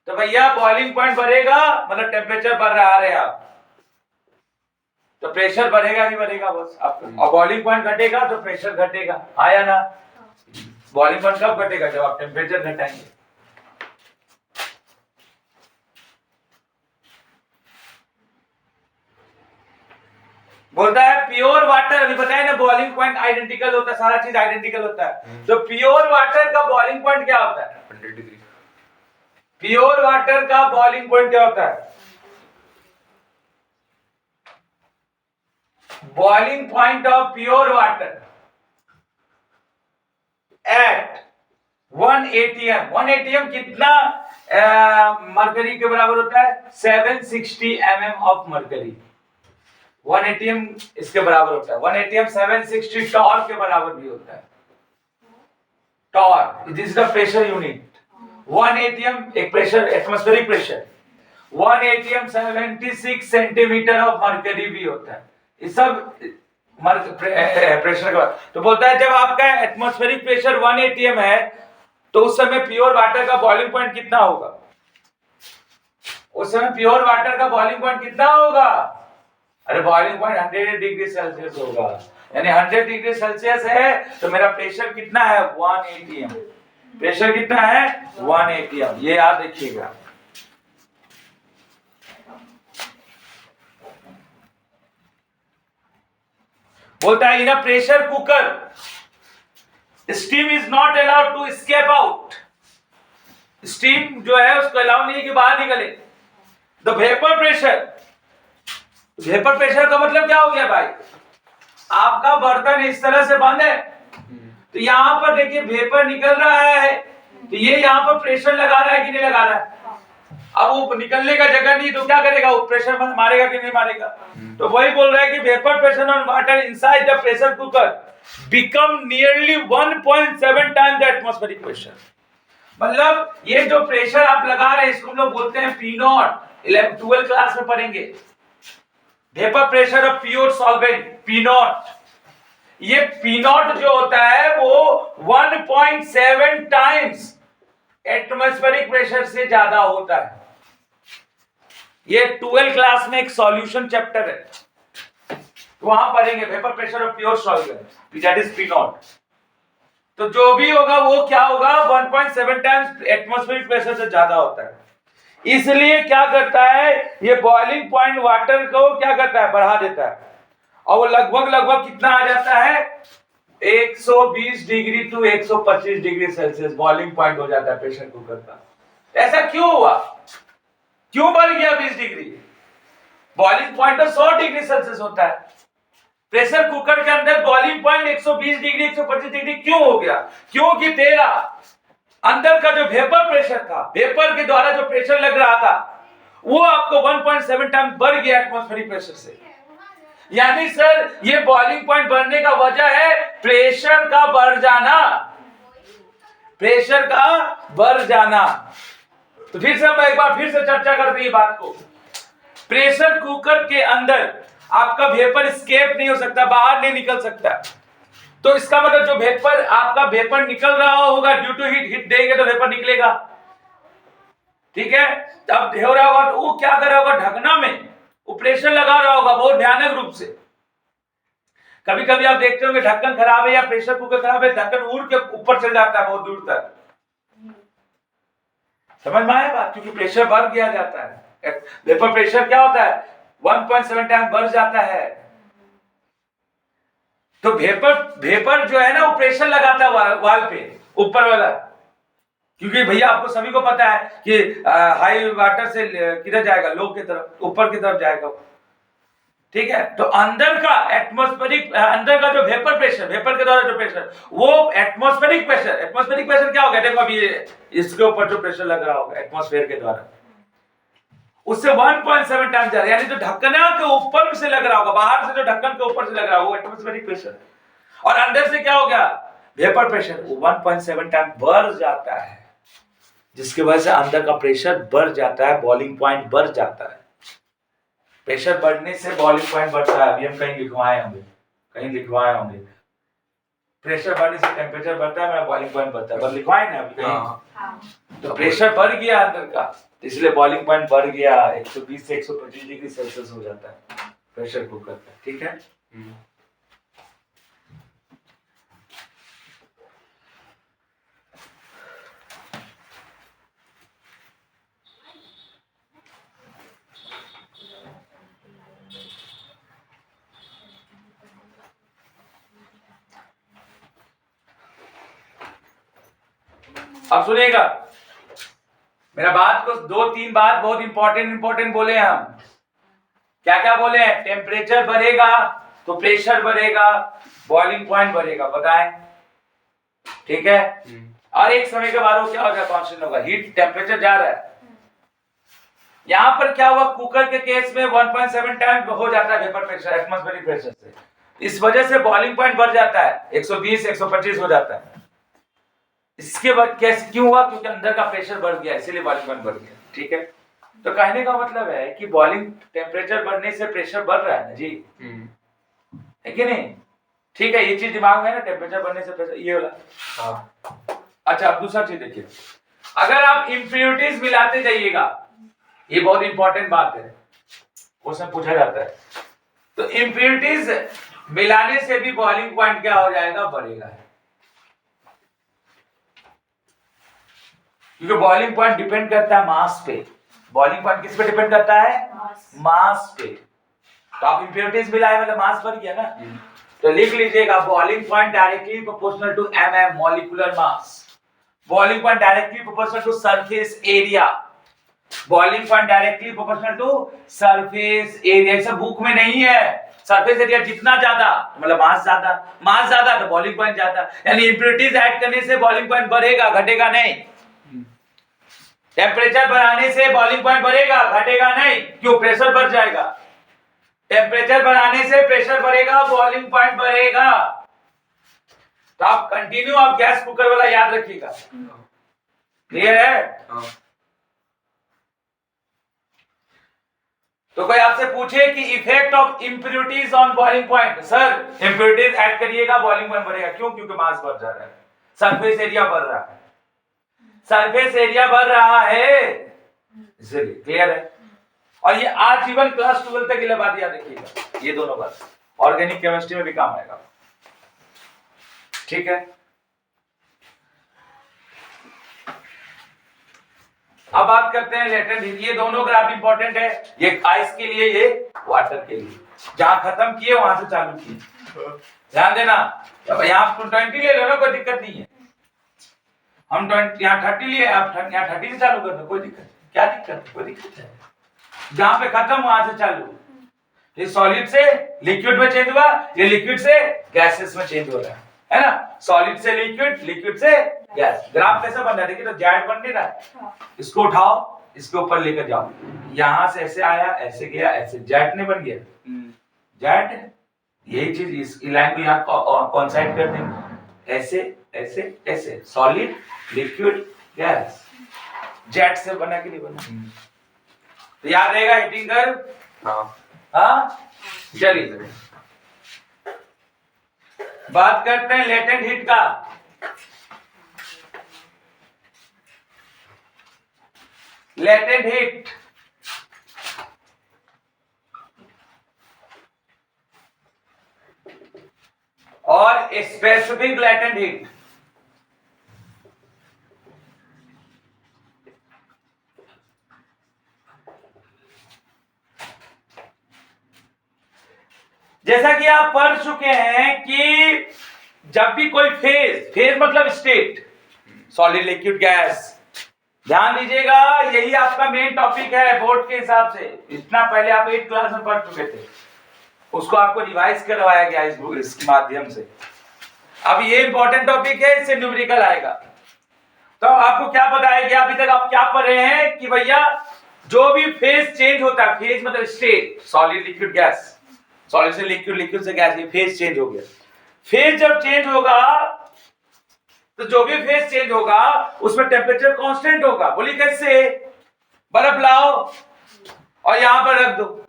तो भैया बॉइलिंग पॉइंट बढ़ेगा मतलब टेम्परेचर बढ़ रहा है आप, तो प्रेशर बढ़ेगा नहीं बढ़ेगा बस आपका। और बॉइलिंग पॉइंट घटेगा तो प्रेशर घटेगा, हाँ या ना। बॉइलिंग पॉइंट कब घटेगा, जब आप टेम्परेचर घटाएंगे। बोलता है प्योर वाटर, अभी बताया ना बॉइलिंग पॉइंट आइडेंटिकल होता है, सारा चीज आइडेंटिकल होता है। तो प्योर वाटर का बॉइलिंग पॉइंट क्या होता है, 100 डिग्री। प्योर वाटर का बॉइलिंग पॉइंट क्या होता है, boiling point of pure water at 1 atm, 1 atm कितना मरकरी के बराबर होता है? 760 mm ऑफ मरकरी। 1 atm इसके बराबर होता है। 1 atm 760 टॉर्क के बराबर भी होता है। Torque, this is the pressure unit. 1 atm एक pressure, atmospheric pressure. 1 atm 76 centimetre of mercury भी होता है। ये सब प्रेशर का। तो बोलता है जब आपका एटमॉस्फेरिक प्रेशर 1 atm है तो उस समय प्योर वाटर का बॉइलिंग पॉइंट कितना होगा? उस समय प्योर वाटर का बॉइलिंग पॉइंट कितना होगा? अरे बॉइलिंग पॉइंट 100 डिग्री सेल्सियस होगा। यानी 100 डिग्री सेल्सियस है तो मेरा प्रेशर कितना है? 1 atm। प्रेशर कितना है? 1 atm। ये याद रखिएगा। बोलता है in a pressure cooker steam is not allowed to escape out. Steam जो है उसको अलाउ नहीं है कि बाहर निकले। The vapour pressure, vapour pressure का मतलब क्या हो गया भाई? आपका बर्तन इस तरह से बंद है तो यहां पर देखिए वेपर निकल रहा है, तो ये यहां पर प्रेशर लगा रहा है कि नहीं लगा रहा है? अब वो निकलने का जगह नहीं तो क्या करेगा? वो प्रेशर मारेगा कि नहीं मारेगा? तो वही बोल रहा है कि vapour pressure on water inside the pressure cooker become nearly 1.7 times the atmospheric pressure. मतलब ये जो प्रेशर आप लगा रहे हैं इसको हम लोग बोलते हैं पी नॉट। 12th क्लास में पढ़ेंगे vapour pressure of pure solvent, P not. ये पी नॉट जो होता है वो 1.7 टाइम्स एटमॉस्फेरिक प्रेशर से ज्यादा होता है। ये 12th क्लास में एक सॉल्यूशन चैप्टर है, तो वहां पढ़ेंगे vapour pressure of pure solvent, that is P not. तो जो भी होगा वो क्या होगा? 1.7 टाइम्स एटमॉस्फेरिक प्रेशर से ज्यादा होता है। इसलिए क्या करता है ये बॉइलिंग पॉइंट वाटर को क्या करता है? बढ़ा देता है। और वो लगभग कितना आ जाता है? 120 degree to 125 degree Celsius boiling point हो जाता है प्रेशर कुकर का। ऐसा क्यों हुआ? क्यों बढ़ गया 20 डिग्री? बॉइलिंग पॉइंट तो 100 डिग्री सेल्सियस होता है। प्रेशर कुकर के अंदर बॉइलिंग पॉइंट 120 डिग्री 125 डिग्री क्यों हो गया? क्योंकि तेरा अंदर का जो वेपर प्रेशर था, वेपर के द्वारा जो प्रेशर लग रहा था वो आपको 1.7 टाइम बढ़ गया एटमॉस्फेरिक प्रेशर से। यानी सर ये बॉइलिंग पॉइंट बढ़ने का वजह है प्रेशर का बढ़ जाना, प्रेशर का बढ़ जाना। तो फिर से हम एक बार फिर से चर्चा करते हैं बात को। प्रेशर कुकर के अंदर आपका वेपर एस्केप नहीं हो सकता, बाहर नहीं निकल सकता। तो इसका मतलब जो वेपर आपका वेपर निकल रहा होगा ड्यू टू हीट देंगे तो वेपर निकलेगा, ठीक है। अब हो रहा होगा तो वो क्या कर रहा होगा? ढकना में वो प्रेशर लगा रहा होगा बहुत भयानक रूप से। कभी कभी आप देखते होंगे ढक्कन खराब है या प्रेशर कुकर खराब है, ढक्कन उड़ के ऊपर चल जाता है बहुत दूर तक। समझ में आया बात? क्योंकि प्रेशर बढ़ गया जाता है। वेपर प्रेशर क्या होता है? 1.7 टाइम बढ़ जाता है। तो वेपर जो है ना वो प्रेशर लगाता है वाल पे ऊपर वाला। क्योंकि भैया आपको सभी को पता है कि हाई वाटर से किधर जाएगा? लो की तरफ, ऊपर की तरफ जाएगा, ठीक है। तो अंदर का एटमॉस्फेरिक, अंदर का जो वेपर प्रेशर, वेपर के द्वारा जो प्रेशर, वो एटमॉस्फेरिक प्रेशर। एटमॉस्फेरिक प्रेशर क्या होगा? देखो अभी इसके ऊपर जो प्रेशर लग रहा होगा एटमॉस्फेयर के द्वारा, उससे 1.7 टाइम ज्यादा। यानी जो ढक्कन के ऊपर से लग रहा होगा, बाहर से जो ढक्कन के ऊपर से लग रहा होगा वो एटमॉस्फेरिक प्रेशर, और अंदर से क्या हो गया? वेपर प्रेशर, वो 1.7 टाइम बढ़ जाता है, जिसकी वजह से अंदर का प्रेशर बढ़ जाता है, बॉइलिंग पॉइंट बढ़ जाता है। प्रेशर बढ़ने से बॉइलिंग पॉइंट बढ़ता है। अभी हम कहीं लिखवाए होंगे प्रेशर बढ़ने से टेम्परेचर बढ़ता है, मेरा बॉइलिंग पॉइंट बढ़ता है, पर लिखवाए ना अभी कहीं। तो प्रेशर बढ़ गया अंदर का, इसलिए बॉइलिंग पॉइंट बढ़ गया, 120 से 125 डिग्री सेल्सियस हो जाता है प्रेशर कुकर का, ठीक है। अब सुनिएगा मेरा बात को, 2-3 बात बहुत इंपॉर्टेंट बोले हम। क्या क्या बोले हैं? टेम्परेचर बढ़ेगा तो प्रेशर बढ़ेगा, बॉइलिंग पॉइंट बढ़ेगा, बताएं, ठीक है। और एक समय के बाद वो क्या होगा, कांस्टेंट होगा, हीट टेम्परेचर जा रहा है। यहाँ पर क्या हुआ, कुकर के केस में 1.7 टाइम हो जाता है वेपर प्रेशर एटमॉस्फेरिक प्रेशर से, इस वजह से बॉइलिंग पॉइंट बढ़ जाता है, 120 125 हो जाता है। इसके बाद कैसे क्यों हुआ, क्योंकि अंदर का प्रेशर बढ़ गया, इसीलिए बॉइलिंग पॉइंट बढ़ गया। ठीक है, तो कहने का मतलब है कि बॉइलिंग टेम्परेचर बढ़ने से प्रेशर बढ़ रहा है ना जी, है कि नहीं? ठीक है, ये चीज दिमाग में है ना, टेम्परेचर बढ़ने से प्रेशर, ये वाला। हाँ। अच्छा, अब दूसरा चीज देखिए, अगर आप इम्प्योरिटीज मिलाते जाइएगा, ये बहुत इंपॉर्टेंट बात है, क्वेश्चन पूछा जाता है, तो इम्प्योरिटीज मिलाने से भी बॉइलिंग पॉइंट क्या हो जाएगा, बढ़ेगा। क्योंकि बॉइलिंग पॉइंट डिपेंड करता है मास पे। बॉइलिंग पॉइंट किस पे डिपेंड करता है, मास पे। तो आप इम्प्योरिटीज मिलाए मतलब मास बढ़ गया ना, तो लिख लीजिएगा boiling point directly proportional to mm molecular mass. Boiling point directly proportional to surface area. Boiling point directly proportional to surface area. सब बुक में नहीं है, सरफेस एरिया जितना ज्यादा मतलब मास ज्यादा तो बॉइलिंग पॉइंट ज्यादा। यानी इम्प्योरिटीज ऐड करने से बॉइलिंग पॉइंट बढ़ेगा, घटेगा नहीं। टेम्परेचर बढ़ाने से बॉइलिंग पॉइंट बढ़ेगा, घटेगा नहीं। क्यों, प्रेशर बढ़ जाएगा। टेम्परेचर बढ़ाने से प्रेशर बढ़ेगा, बॉइलिंग पॉइंट बढ़ेगा। तो आप कंटिन्यू आप गैस कुकर वाला याद रखिएगा। क्लियर है? तो कोई आपसे पूछे कि effect of impurities on boiling point, sir impurities add करिएगा बॉइलिंग पॉइंट बढ़ेगा। क्यों? क्योंकि मास बढ़ जा रहा है, सरफेस एरिया बढ़ रहा है, सरफेस एरिया बढ़ रहा है, इसलिए। क्लियर है? और ये आजीवन क्लास 12 तक के लिए बात याद रखिएगा, ये दोनों बात ऑर्गेनिक केमिस्ट्री में भी काम आएगा। ठीक है, अब बात करते हैं लेटेंट हीट। ये दोनों ग्राफ इंपॉर्टेंट है, ये आइस के लिए, ये वाटर के लिए। जहां खत्म किए वहां से चालू किए, ध्यान देना। अब यहाँ 20 ले लो ना, कोई दिक्कत नहीं है। हम 20 यहाँ 30 लिए, आप यहाँ 30 से चालू कर दो, कोई दिक्कत, क्या दिक्कत, कोई दिक्कत है। जहां पे खत्म वहां से चालू। ये सॉलिड से लिक्विड में चेंज हुआ, ये लिक्विड से गैसेस में चेंज हो रहा है ना। सॉलिड से लिक्विड, लिक्विड से गैस। ग्राफ कैसे बन रहा है, देखिए, तो जेट बन नहीं रहा है। इसको उठाओ, इसके ऊपर लेकर जाओ, यहां से ऐसे आया, ऐसे गया, ऐसे जेट नहीं बन गया। जेट, यही चीज इस लाइन को यहाँ कॉन्साइड कर देंगे, ऐसे ऐसे ऐसे, सॉलिड लिक्विड गैस, जेट से बना कि नहीं बना। तो याद रहेगा हीटिंग कर्व। हाँ, चलिए बात करते हैं लेटेंट हीट का। लेटेंट हीट और स्पेसिफिक लेटेंट हीट। जैसा कि आप पढ़ चुके हैं कि जब भी कोई फेज मतलब स्टेट, सॉलिड लिक्विड गैस, ध्यान दीजिएगा, यही आपका मेन टॉपिक है बोर्ड के हिसाब से। इतना पहले आप 8 क्लास में पढ़ चुके थे, उसको आपको रिवाइज करवाया गया इसके माध्यम से। अब ये इंपॉर्टेंट टॉपिक है, इससे न्यूमेरिकल आएगा। तो आपको क्या बताया गया अभी तक, आप क्या पढ़ रहे हैं कि भैया जो भी फेज चेंज होता है, फेज मतलब state, solid liquid gas, solid से लिक्विड, लिक्विड से गैस, ये फेज चेंज हो गया। फेज जब चेंज होगा तो जो भी फेज चेंज होगा उसमें टेम्परेचर कांस्टेंट होगा। बोलिए कैसे? बर्फ लाओ और यहां पर रख दो,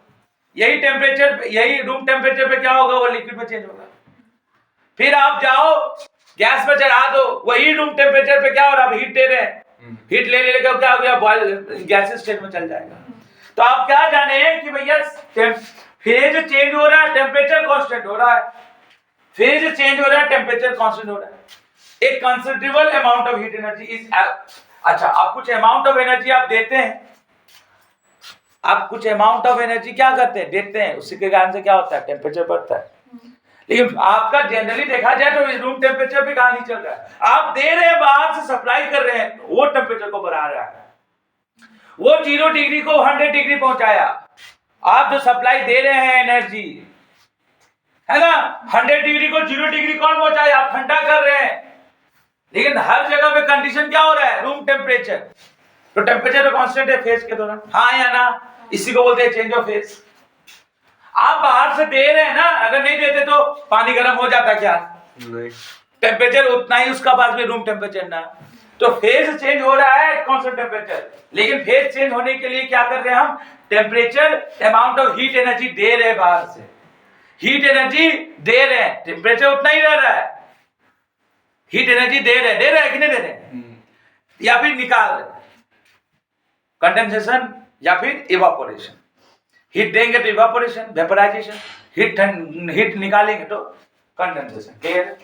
यही टेम्परेचर, यही रूम टेम्परेचर पे क्या होगा, वो लिक्विड में चेंज होगा। फिर आप जाओ गैस पे चढ़ा दो, वही रूम टेम्परेचर पे क्या हो रहा है, हीट दे रहे हैं, हीट ले लेकर क्या हो गया, बॉयल गैसेस स्टेट में चल जाएगा। तो आप क्या जाने कि भैया फेज चेंज हो रहा है, टेम्परेचर कांस्टेंट हो रहा है। फेज चेंज हो रहा है, टेम्परेचर कांस्टेंट हो रहा है। एक considerable amount of heat energy is, अच्छा, आप कुछ अमाउंट ऑफ एनर्जी आप देते हैं, आप कुछ अमाउंट ऑफ एनर्जी क्या करते हैं, देते हैं, उसी के कारण से क्या होता है, टेम्परेचर बढ़ता है। लेकिन आपका जनरली देखा जाए तो रूम टेम्परेचर पे कहां नहीं चल रहा है, आप दे रहे हैं, बाहर से सप्लाई कर रहे हैं, वो टेम्परेचर को बढ़ा रहा है। वो 0 डिग्री को 100 डिग्री पहुंचाया। आप जो सप्लाई दे रहे हैं एनर्जी, है ना, 100 डिग्री को 0 डिग्री कौन पहुंचाया, आप ठंडा कर रहे हैं। लेकिन हर जगह पे कंडीशन क्या हो रहा है, रूम टेम्परेचर। तो टेम्परेचर तो कांस्टेंट है फेज के दौरान, हाँ या ना, इसी को बोलते हैं चेंज ऑफ फेज। आप बाहर से दे रहे हैं ना, अगर नहीं देते तो पानी गर्म हो जाता क्या? नहीं, टेम्परेचर उतना ही उसका पास में रूम टेम्परेचर ना, तो फेज चेंज हो रहा है कांस्टेंट टेम्परेचर। लेकिन फेज चेंज होने के लिए क्या कर रहे हैं हम, temperature amount of heat energy दे रहे हैं बाहर से, हीट एनर्जी दे रहे हैं, टेम्परेचर उतना ही रह रहा है, हीट एनर्जी दे रहे हैं कि नहीं दे रहे, या फिर निकाल रहे, कंडेंसेशन या फिर इवापोरेशन। हीट देंगे तो इवापोरेशन वेपराइजेशन, हीट निकालेंगे तो कंडेंसेशन। क्लियर?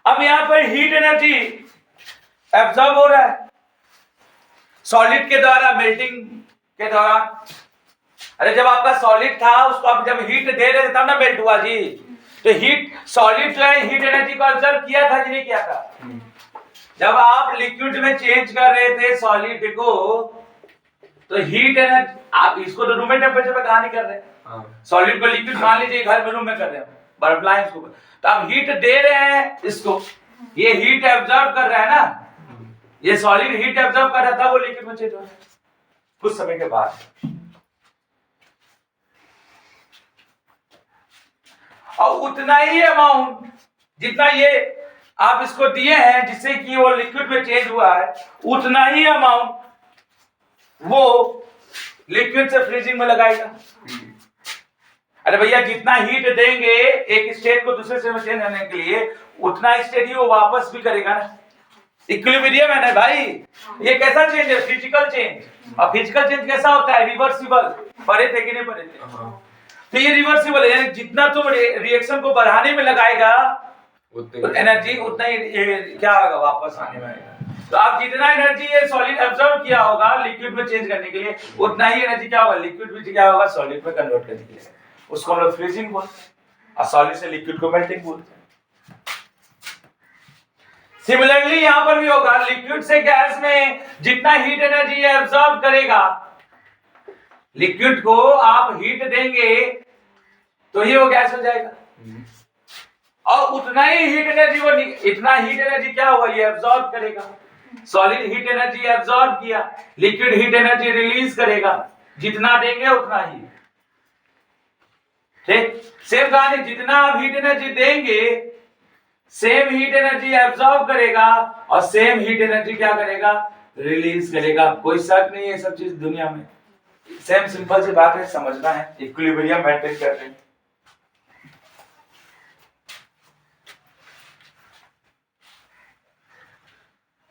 अब यहां पर हीट एनर्जी एब्जॉर्ब हो रहा है सॉलिड के द्वारा, मेल्टिंग के दौरान। अरे जब आपका सॉलिड था उसको आप जब हीट दे रहे थे तब ना मेल्ट हुआ जी। तो हीट सॉलिड जो है हीट एनर्जी को ऑब्जर्व किया था कि नहीं किया था? जब आप लिक्विड में चेंज कर रहे थे सॉलिड को, तो हीट एनर्जी, आप इसको तो रूम टेम्परेचर पे कहा नहीं कर रहे, सॉलिड को लिक्विड मान लीजिए घर में रूम में कर रहे हैं, बर्फ लाए इसको, तो आप हीट दे रहे हैं इसको, ये हीट एब्जॉर्ब कर रहा है ना, ये सॉलिड हीट एब्जॉर्ब कर रहा था, वो लिक्विड में चेंज हो रहा है कुछ समय के बाद। और उतना ही अमाउंट जितना ये आप इसको दिए हैं जिससे कि वो लिक्विड में चेंज हुआ है, उतना ही अमाउंट वो लिक्विड से फ्रीजिंग में लगाएगा। अरे भैया जितना हीट देंगे एक स्टेट को दूसरे स्टेट में चेंज करने के लिए, उतना स्टेट ही वो वापस भी करेगा ना, इक्विलिब्रियम है ना भाई। ये कैसा चेंज है? Physical change. और फिजिकल चेंज कैसा होता है? रिवर्सिबल। पढ़े थे कि नहीं पढ़े थे? तो ये रिवर्सिबल है, यानी जितना तुम रिएक्शन को बढ़ाने में लगाएगा तो एनर्जी उतना ही क्या होगा, वापस आने में आएगा। तो आप जितना एनर्जी ये सॉलिड एब्जॉर्ब किया होगा लिक्विड में चेंज करने के लिए, उतना ही एनर्जी क्या होगा, लिक्विड में क्या होगा, सॉलिड में कन्वर्ट करने के लिए। उसको हम लोग फ्रीजिंग बोलते हैं, और सॉलिड से लिक्विड को मेल्टिंग बोलते हैं। सिमिलरली यहां पर भी होगा, लिक्विड से गैस में जितना हीट एनर्जी एब्जॉर्ब करेगा, लिक्विड को आप हीट देंगे तो ही वो गैस हो जाएगा, और उतना ही हीट एनर्जी वो, इतना हीट एनर्जी क्या हुआ, ये एब्जॉर्ब करेगा। सॉलिड हीट एनर्जी एब्जॉर्ब किया, लिक्विड हीट एनर्जी रिलीज करेगा, जितना देंगे उतना ही। ठीक, सेम कहानी, जितना आप हीट एनर्जी देंगे सेम हीट एनर्जी एब्जॉर्ब करेगा, और सेम हीट एनर्जी क्या करेगा, रिलीज करेगा। कोई शक नहीं है ये सब चीज दुनिया में, सेम सिंपल सी बात है, समझना है, इक्विलिब्रियम मेंटेन कर रहे हैं।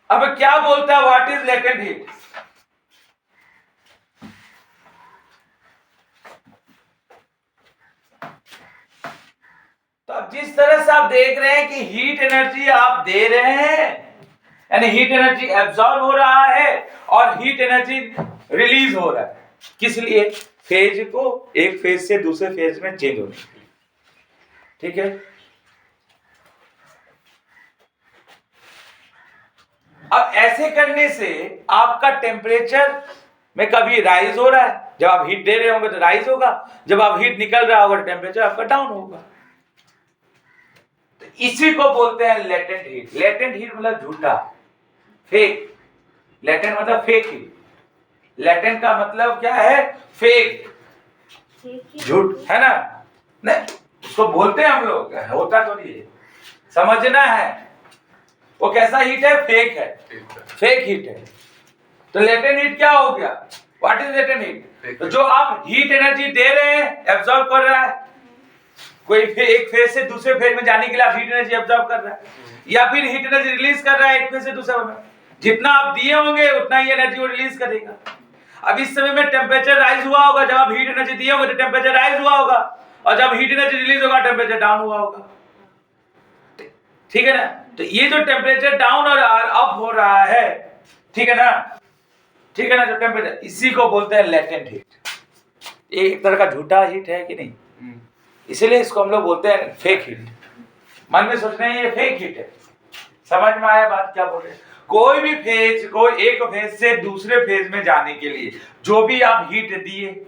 अब क्या बोलता है, व्हाट इज लेटेंट हीट? तो अब जिस तरह से आप देख रहे हैं कि हीट एनर्जी आप दे रहे हैं, यानी हीट एनर्जी एब्जॉर्ब हो रहा है और हीट एनर्जी रिलीज हो रहा है, किस लिए? फेज को एक फेज से दूसरे फेज में चेंज होने के लिए। ठीक है, अब ऐसे करने से आपका टेम्परेचर में कभी राइज हो रहा है, जब आप हीट दे रहे होंगे तो राइज होगा, जब आप हीट निकल रहा होगा टेम्परेचर आपका डाउन होगा। तो इसी को बोलते हैं लेटेंट हीट। लेटेंट हीट मतलब झूठा, फेक। लेटेंट मतलब फेक हीट। लेटेंट का मतलब क्या है? फेक, झूठ, है ना? नहीं, उसको बोलते हैं हम लोग, होता तो नहीं है, समझना है। वो कैसा हीट है? फेक है, फेक हीट है। तो लेटेंट हीट क्या हो गया? What is latent heat? तो जो आप हीट एनर्जी दे रहे हैं, एब्जॉर्ब कर रहा है, कोई एक फेज से दूसरे फेज में जाने के लिए आप हीट एनर्जी एब्जॉर्ब कर रहा है, या फिर हीट एनर्जी रिलीज कर रहा है एक फेज से दूसरे में, जितना आप दिए होंगे उतना ही एनर्जी वो रिलीज करेगा। अब इस समय में टेम्परेचर राइज हुआ होगा, जब आप हीट एनर्जी दिए होंगे तो टेम्परेचर राइज हुआ होगा, और जब हीट एनर्जी रिलीज होगा टेम्परेचर डाउन हुआ होगा। ठीक है ना? तो ये जो टेम्परेचर डाउन और अप हो रहा है, ठीक है ना, ठीक है ना, जो टेम्परेचर, इसी को बोलते हैं लेटेंट हीट। ये एक तरह का झूठा हीट है कि नहीं? इसीलिए इसको हम लोग बोलते हैं फेक हीट। मन में सोच रहे हैं ये फेक हीट है। समझ में आया बात क्या बोल रहे हैं? कोई भी फेज को एक फेज से दूसरे फेज में जाने के लिए जो भी आप हीट दिए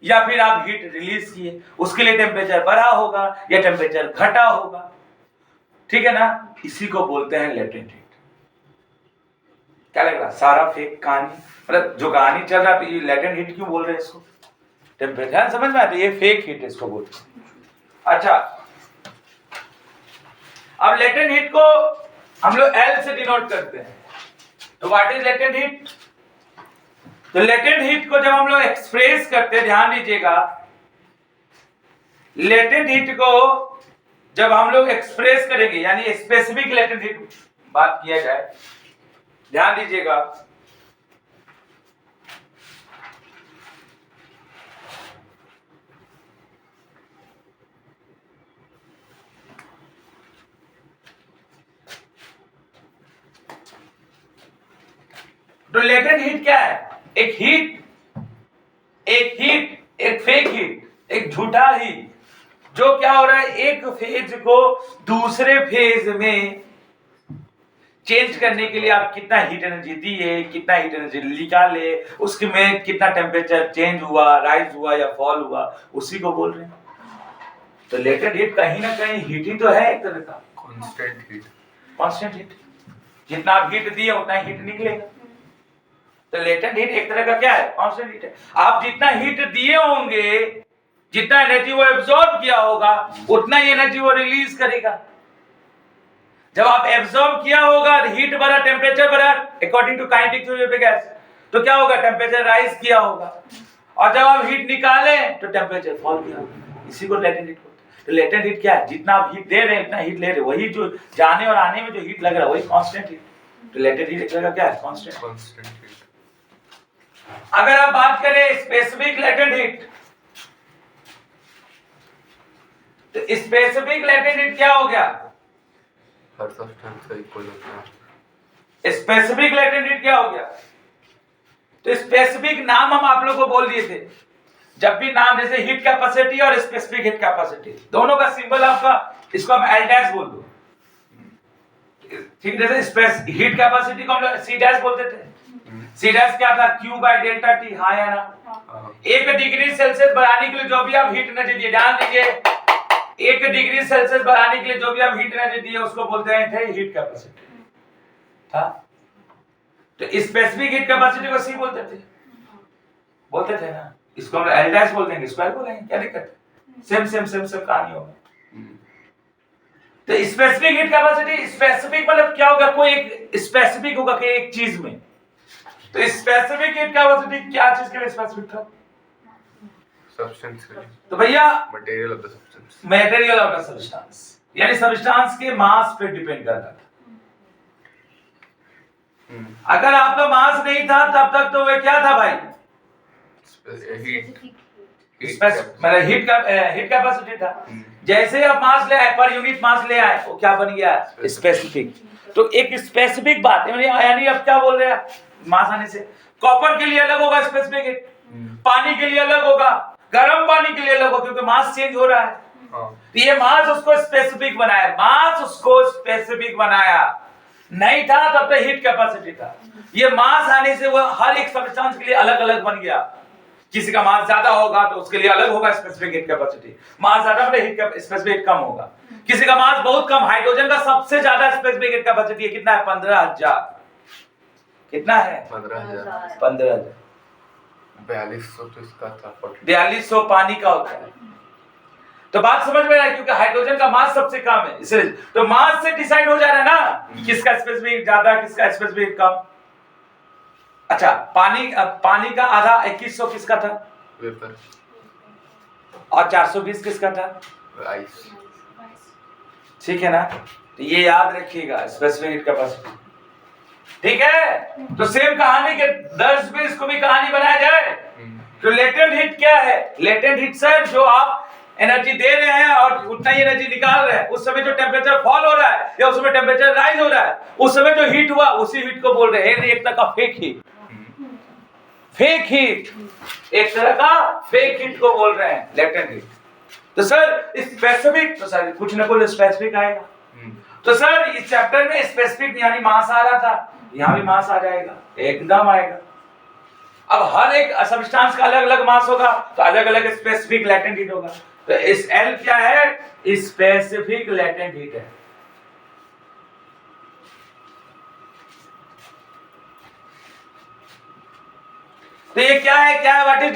या फिर आप हीट रिलीज किए, उसके लिए टेम्परेचर बढ़ा होगा या टेम्परेचर घटा होगा। ठीक है ना, इसी को बोलते हैं लेटेंट हीट। क्या लग रहा, सारा फेक कहानी, मतलब जो कहानी चल रहा है, ये लेटेंट हीट क्यों बोल रहे हैं इसको? टेम्परेचर समझ में आता है, ये फेक हीट इसको बोलते हैं। अच्छा, अब लेटेंट हीट को हम लोग L से डिनोट करते हैं। तो व्हाट इज लेटेंट हीट? तो लेटेंट हीट को जब हम लोग एक्सप्रेस करते हैं, ध्यान दीजिएगा, लेटेंट हीट को जब हम लोग एक्सप्रेस करेंगे, यानी स्पेसिफिक लेटेंट हीट बात किया जाए, ध्यान दीजिएगा, तो लेटेंट हीट क्या है? एक फेक हीट, एक झूठा हीट, जो क्या हो रहा है, एक फेज को दूसरे फेज में चेंज करने के लिए आप कितना हीट एनर्जी दिए, कितना हीट एनर्जी निकाले, उसके में कितना टेम्परेचर चेंज हुआ, राइज हुआ या फॉल हुआ, उसी को बोल रहे हैं। तो लेटेंट हीट कहीं ना कहीं हीट ही तो है, एक तरह का कांस्टेंट हीट। जितना आप हीट दिए उतना हीट निकलेगा। तो लेटेंट हीट एक तरह का क्या है, कांस्टेंट हीट है। आप जितना हीट दिए होंगे, जितना एनर्जी वो एब्जॉर्ब किया होगा, उतना ही एनर्जी वो रिलीज करेगा। जब आप एब्जॉर्ब किया होगा, हीट बढ़ा, टेम्परेचर बढ़ा, according to kinetic theory of gas, तो क्या होगा, टेम्परेचर राइज किया होगा। और जब आप हीट निकाले तो टेम्परेचर फॉल किया होगा। इसी को लेटेंट हीट बोलते हैं। तो लेटेंट हीट क्या है? जितना आप हीट दे रहे हैं उतना हीट ले रहे हैं, वही जो जाने और आने में जो हीट लग रहा है वही कांस्टेंट हीट। तो लेटेंट हीट एक तरह का क्या है, कांस्टेंट हीट। अगर आप बात करें स्पेसिफिक लेटेंट हीट, तो स्पेसिफिक लेटेंट हीट क्या हो गया? हर सब्सटेंस का इक्वल होता है। स्पेसिफिक लेटेंट हीट क्या हो गया? तो स्पेसिफिक नाम हम आप लोग को बोल दिए थे। जब भी नाम, जैसे हीट कैपेसिटी और स्पेसिफिक हीट कैपेसिटी, दोनों का सिंबल आपका, इसको हम L डैश बोल दो, ठीक। जैसे हीट कैपेसिटी को हम लोग C डैश बोलते थे। C डैश क्या था? Q बाय डेल्टा T, हाँ या ना? 1 डिग्री सेल्सियस बढ़ाने के लिए जो भी आप हीट एनर्जी दिए, ध्यान दीजिए, 1 डिग्री सेल्सियस बढ़ाने के लिए जो भी आप हीट एनर्जी दिए उसको बोलते हैं हीट कैपेसिटी। था? तो स्पेसिफिक हीट कैपेसिटी को C बोलते थे ना, इसको हम L डैश बोल देंगे, स्क्वायर बोलेंगे, क्या दिक्कत है? सेम कहानी होगा। तो स्पेसिफिक हीट कैपेसिटी, स्पेसिफिक मतलब क्या होगा, कोई एक स्पेसिफिक होगा कि एक चीज में। तो स्पेसिफिक हीट कैपेसिटी क्या चीज के लिए स्पेसिफिक था? सब्सटेंस के लिए। तो भैया material of the substance, material of the substance, यानी सब्सटेंस के मास पे डिपेंड करता था। अगर आपका मास नहीं था तब तक तो वह क्या था भाई? मतलब हीट कैपेसिटी था। जैसे आप मास ले आए, पर यूनिट मास ले आए, वो क्या बन गया? स्पेसिफिक। तो एक स्पेसिफिक बात है, यानी अब क्या बोल रहे हैं, मास आने से कॉपर के लिए अलग होगा स्पेसिफिक हीट, पानी के लिए अलग होगा, गर्म पानी के लिए अलग होगा, क्योंकि मास चेंज हो रहा है। तो ये मास उसको स्पेसिफिक बनाया, नहीं था तब तक हीट कैपेसिटी था। ये मास आने से वो हर एक सब्सटेंस के लिए अलग अलग बन गया। किसी का मास ज्यादा होगा तो उसके लिए अलग होगा स्पेसिफिक हीट कैपेसिटी, मास ज्यादा मतलब हीट स्पेसिफिक कम होगा। किसी का मास बहुत कम, हाइड्रोजन का सबसे ज्यादा स्पेसिफिक हीट कैपेसिटी है, कितना है? 15,000। कितना है? 15,000। 15,000। 4200 तो इसका था, 4200 पानी का होता है। तो बात समझ में आई, क्योंकि हाइड्रोजन का मास सबसे कम है, इसलिए तो मास से डिसाइड हो जा रहा है ना किसका स्पेसिफिक ज्यादा, किसका स्पेसिफिक कम। अच्छा, पानी का आधा 2100 किसका था? वेपर। और 420 किसका था? आइस। ठीक है ना? तो ये याद रखिएगा, स्पेसिफिक हीट कैपेसिटी। ठीक है? तो सेम कहानी के दर्ज पे इसको भी कहानी बनाया जाए। तो लेटेंट हीट क्या है? लेटेंट हीट सर, जो आप एनर्जी दे रहे हैं और उतना ही एनर्जी निकाल रहे हैं, उस समय जो टेम्परेचर फॉल हो रहा है या उस समय टेम्परेचर राइज हो रहा है, उस समय जो हीट हुआ उसी हीट को बोल रहे हैं एक तरह का फेक हीट। फेक हीट, एक तरह का फेक हीट को बोल रहे हैं लेटेंट हीट। तो सर स्पेसिफिक, तो सर कुछ ना कुछ स्पेसिफिक आएगा। तो सर इस चैप्टर में स्पेसिफिक यानी मास आ रहा था, यहाँ भी मास आ जाएगा, एकदम आएगा। अब हर एक सब्सटेंस का अलग अलग मास होगा तो अलग अलग स्पेसिफिक लेटेंट हीट होगा। तो इस L क्या है? स्पेसिफिक लेटेंट हीट है। तो ये क्या है, व्हाट इज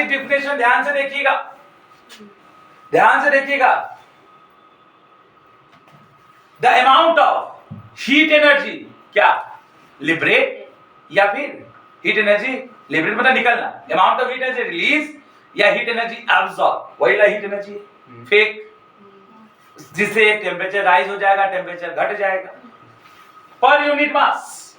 डिफिनेशन, ध्यान से देखिएगा, the amount of heat energy, क्या लिबरेट या फिर हीट एनर्जी लिबरेट मतलब निकलना, amount of heat energy release या हीट एनर्जी एब्सॉर्ब, वही ला हीट एनर्जी फेक, जिससे टेम्परेचर राइज हो जाएगा, टेम्परेचर घट जाएगा पर यूनिट मास।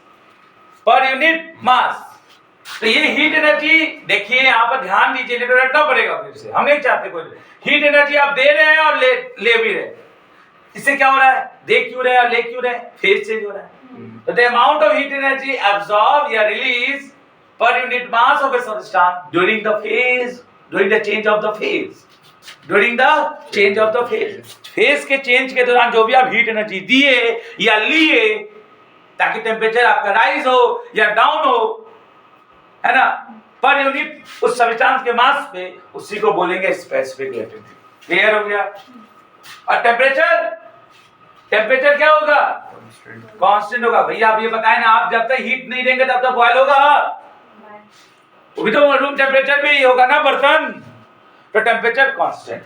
तो ये हीट एनर्जी देखिए, यहां पर ध्यान दीजिए, नहीं तो रटना पड़ेगा फिर से, हम नहीं चाहते कोई हीट एनर्जी आप दे रहे हैं और ले भी रहे हैं, इससे क्या हो रहा है, दे क्यों रहे हैं और ले क्यों रहे हैं, फेज चेंज हो रहा है। तो the amount of heat energy absorb या release per unit mass of a substance during the change of the phase के चेंज के दौरान जो भी आप हीट एनर्जी दिए या लिए, ताकि टेम्परेचर आपका राइज हो या डाउन हो, है ना, पर यूनिट उस सब्सटेंस के मास पे, उसी को बोलेंगे स्पेसिफिक लैटिट्यूड। क्लियर हो गया। और टेम्परेचर क्या होगा, कांस्टेंट होगा। भैया आप ये बताएं ना, आप जब तक हीट नहीं देंगे तब तक बॉयल होगा, वो भी तो रूम टेम्परेचर भी होगा ना बर्तन, तो टेम्परेचर कांस्टेंट।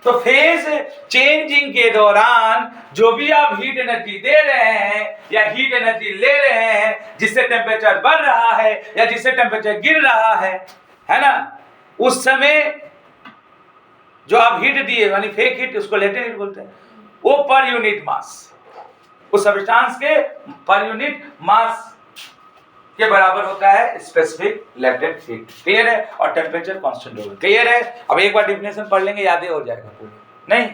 तो फेज चेंजिंग के दौरान जो भी आप हीट एनर्जी दे रहे हैं या हीट एनर्जी ले रहे हैं, जिससे टेम्परेचर बढ़ रहा है या जिससे टेम्परेचर गिर रहा है ना, उस समय जो आप हीट दिए यानी फेक हीट, उसको लेटेंट हीट बोलते हैं, वो पर यूनिट मास, उस सब्सटेंस के पर यूनिट मास के बराबर होता है स्पेसिफिक लेटेंट हीट। क्लियर है। और टेम्परेचर कांस्टेंट होगा। क्लियर है। अब एक बार डेफिनेशन पढ़ लेंगे, याद हो जाएगा पूरा। नहीं,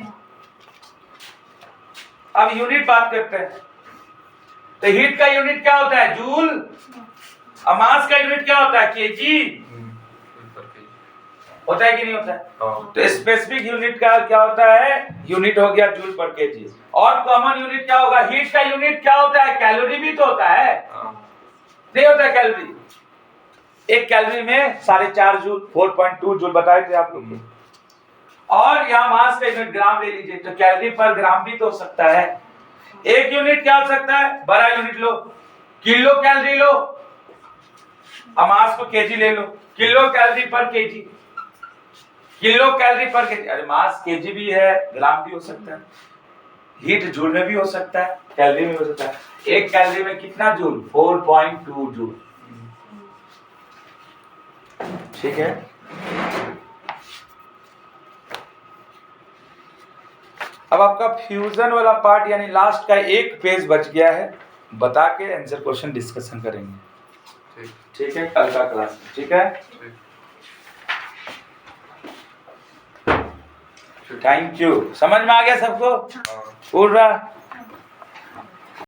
अब यूनिट बात करते हैं। तो हीट का यूनिट क्या होता है, जूल, और मास का यूनिट क्या होता है, केजी, होता है कि नहीं होता है। तो स्पेसिफिक यूनिट का क्या होता है, यूनिट हो गया जूल पर केजी। और कॉमन यूनिट क्या होगा, हीट का यूनिट क्या होता है, कैलोरी भी तो होता है, नहीं होता है कैलोरी। एक कैलोरी में 4.5 जूल, 4.2 जूल बताए थे आप लोग। और यहाँ मास का यूनिट ग्राम ले लीजिए, तो कैलोरी पर ग्राम भी तो हो सकता है। एक यूनिट क्या हो सकता है, बड़ा यूनिट लो, किलो कैलोरी लो, और मास को केजी ले लो, किलो कैलोरी पर केजी, किलो कैलोरी पर केजी। अरे मास केजी भी है, ग्राम भी हो सकता है, हीट जूल में भी हो सकता है, कैलोरी में हो सकता है। एक कैलोरी में कितना जूल, 4.2 जूल। ठीक है। अब आपका फ्यूजन वाला पार्ट यानी लास्ट का एक पेज बच गया है, बता के आंसर क्वेश्चन डिस्कशन करेंगे। ठीक है, कल का क्लास में। ठीक है, थैंक यू। समझ में आ गया सबको, पूरा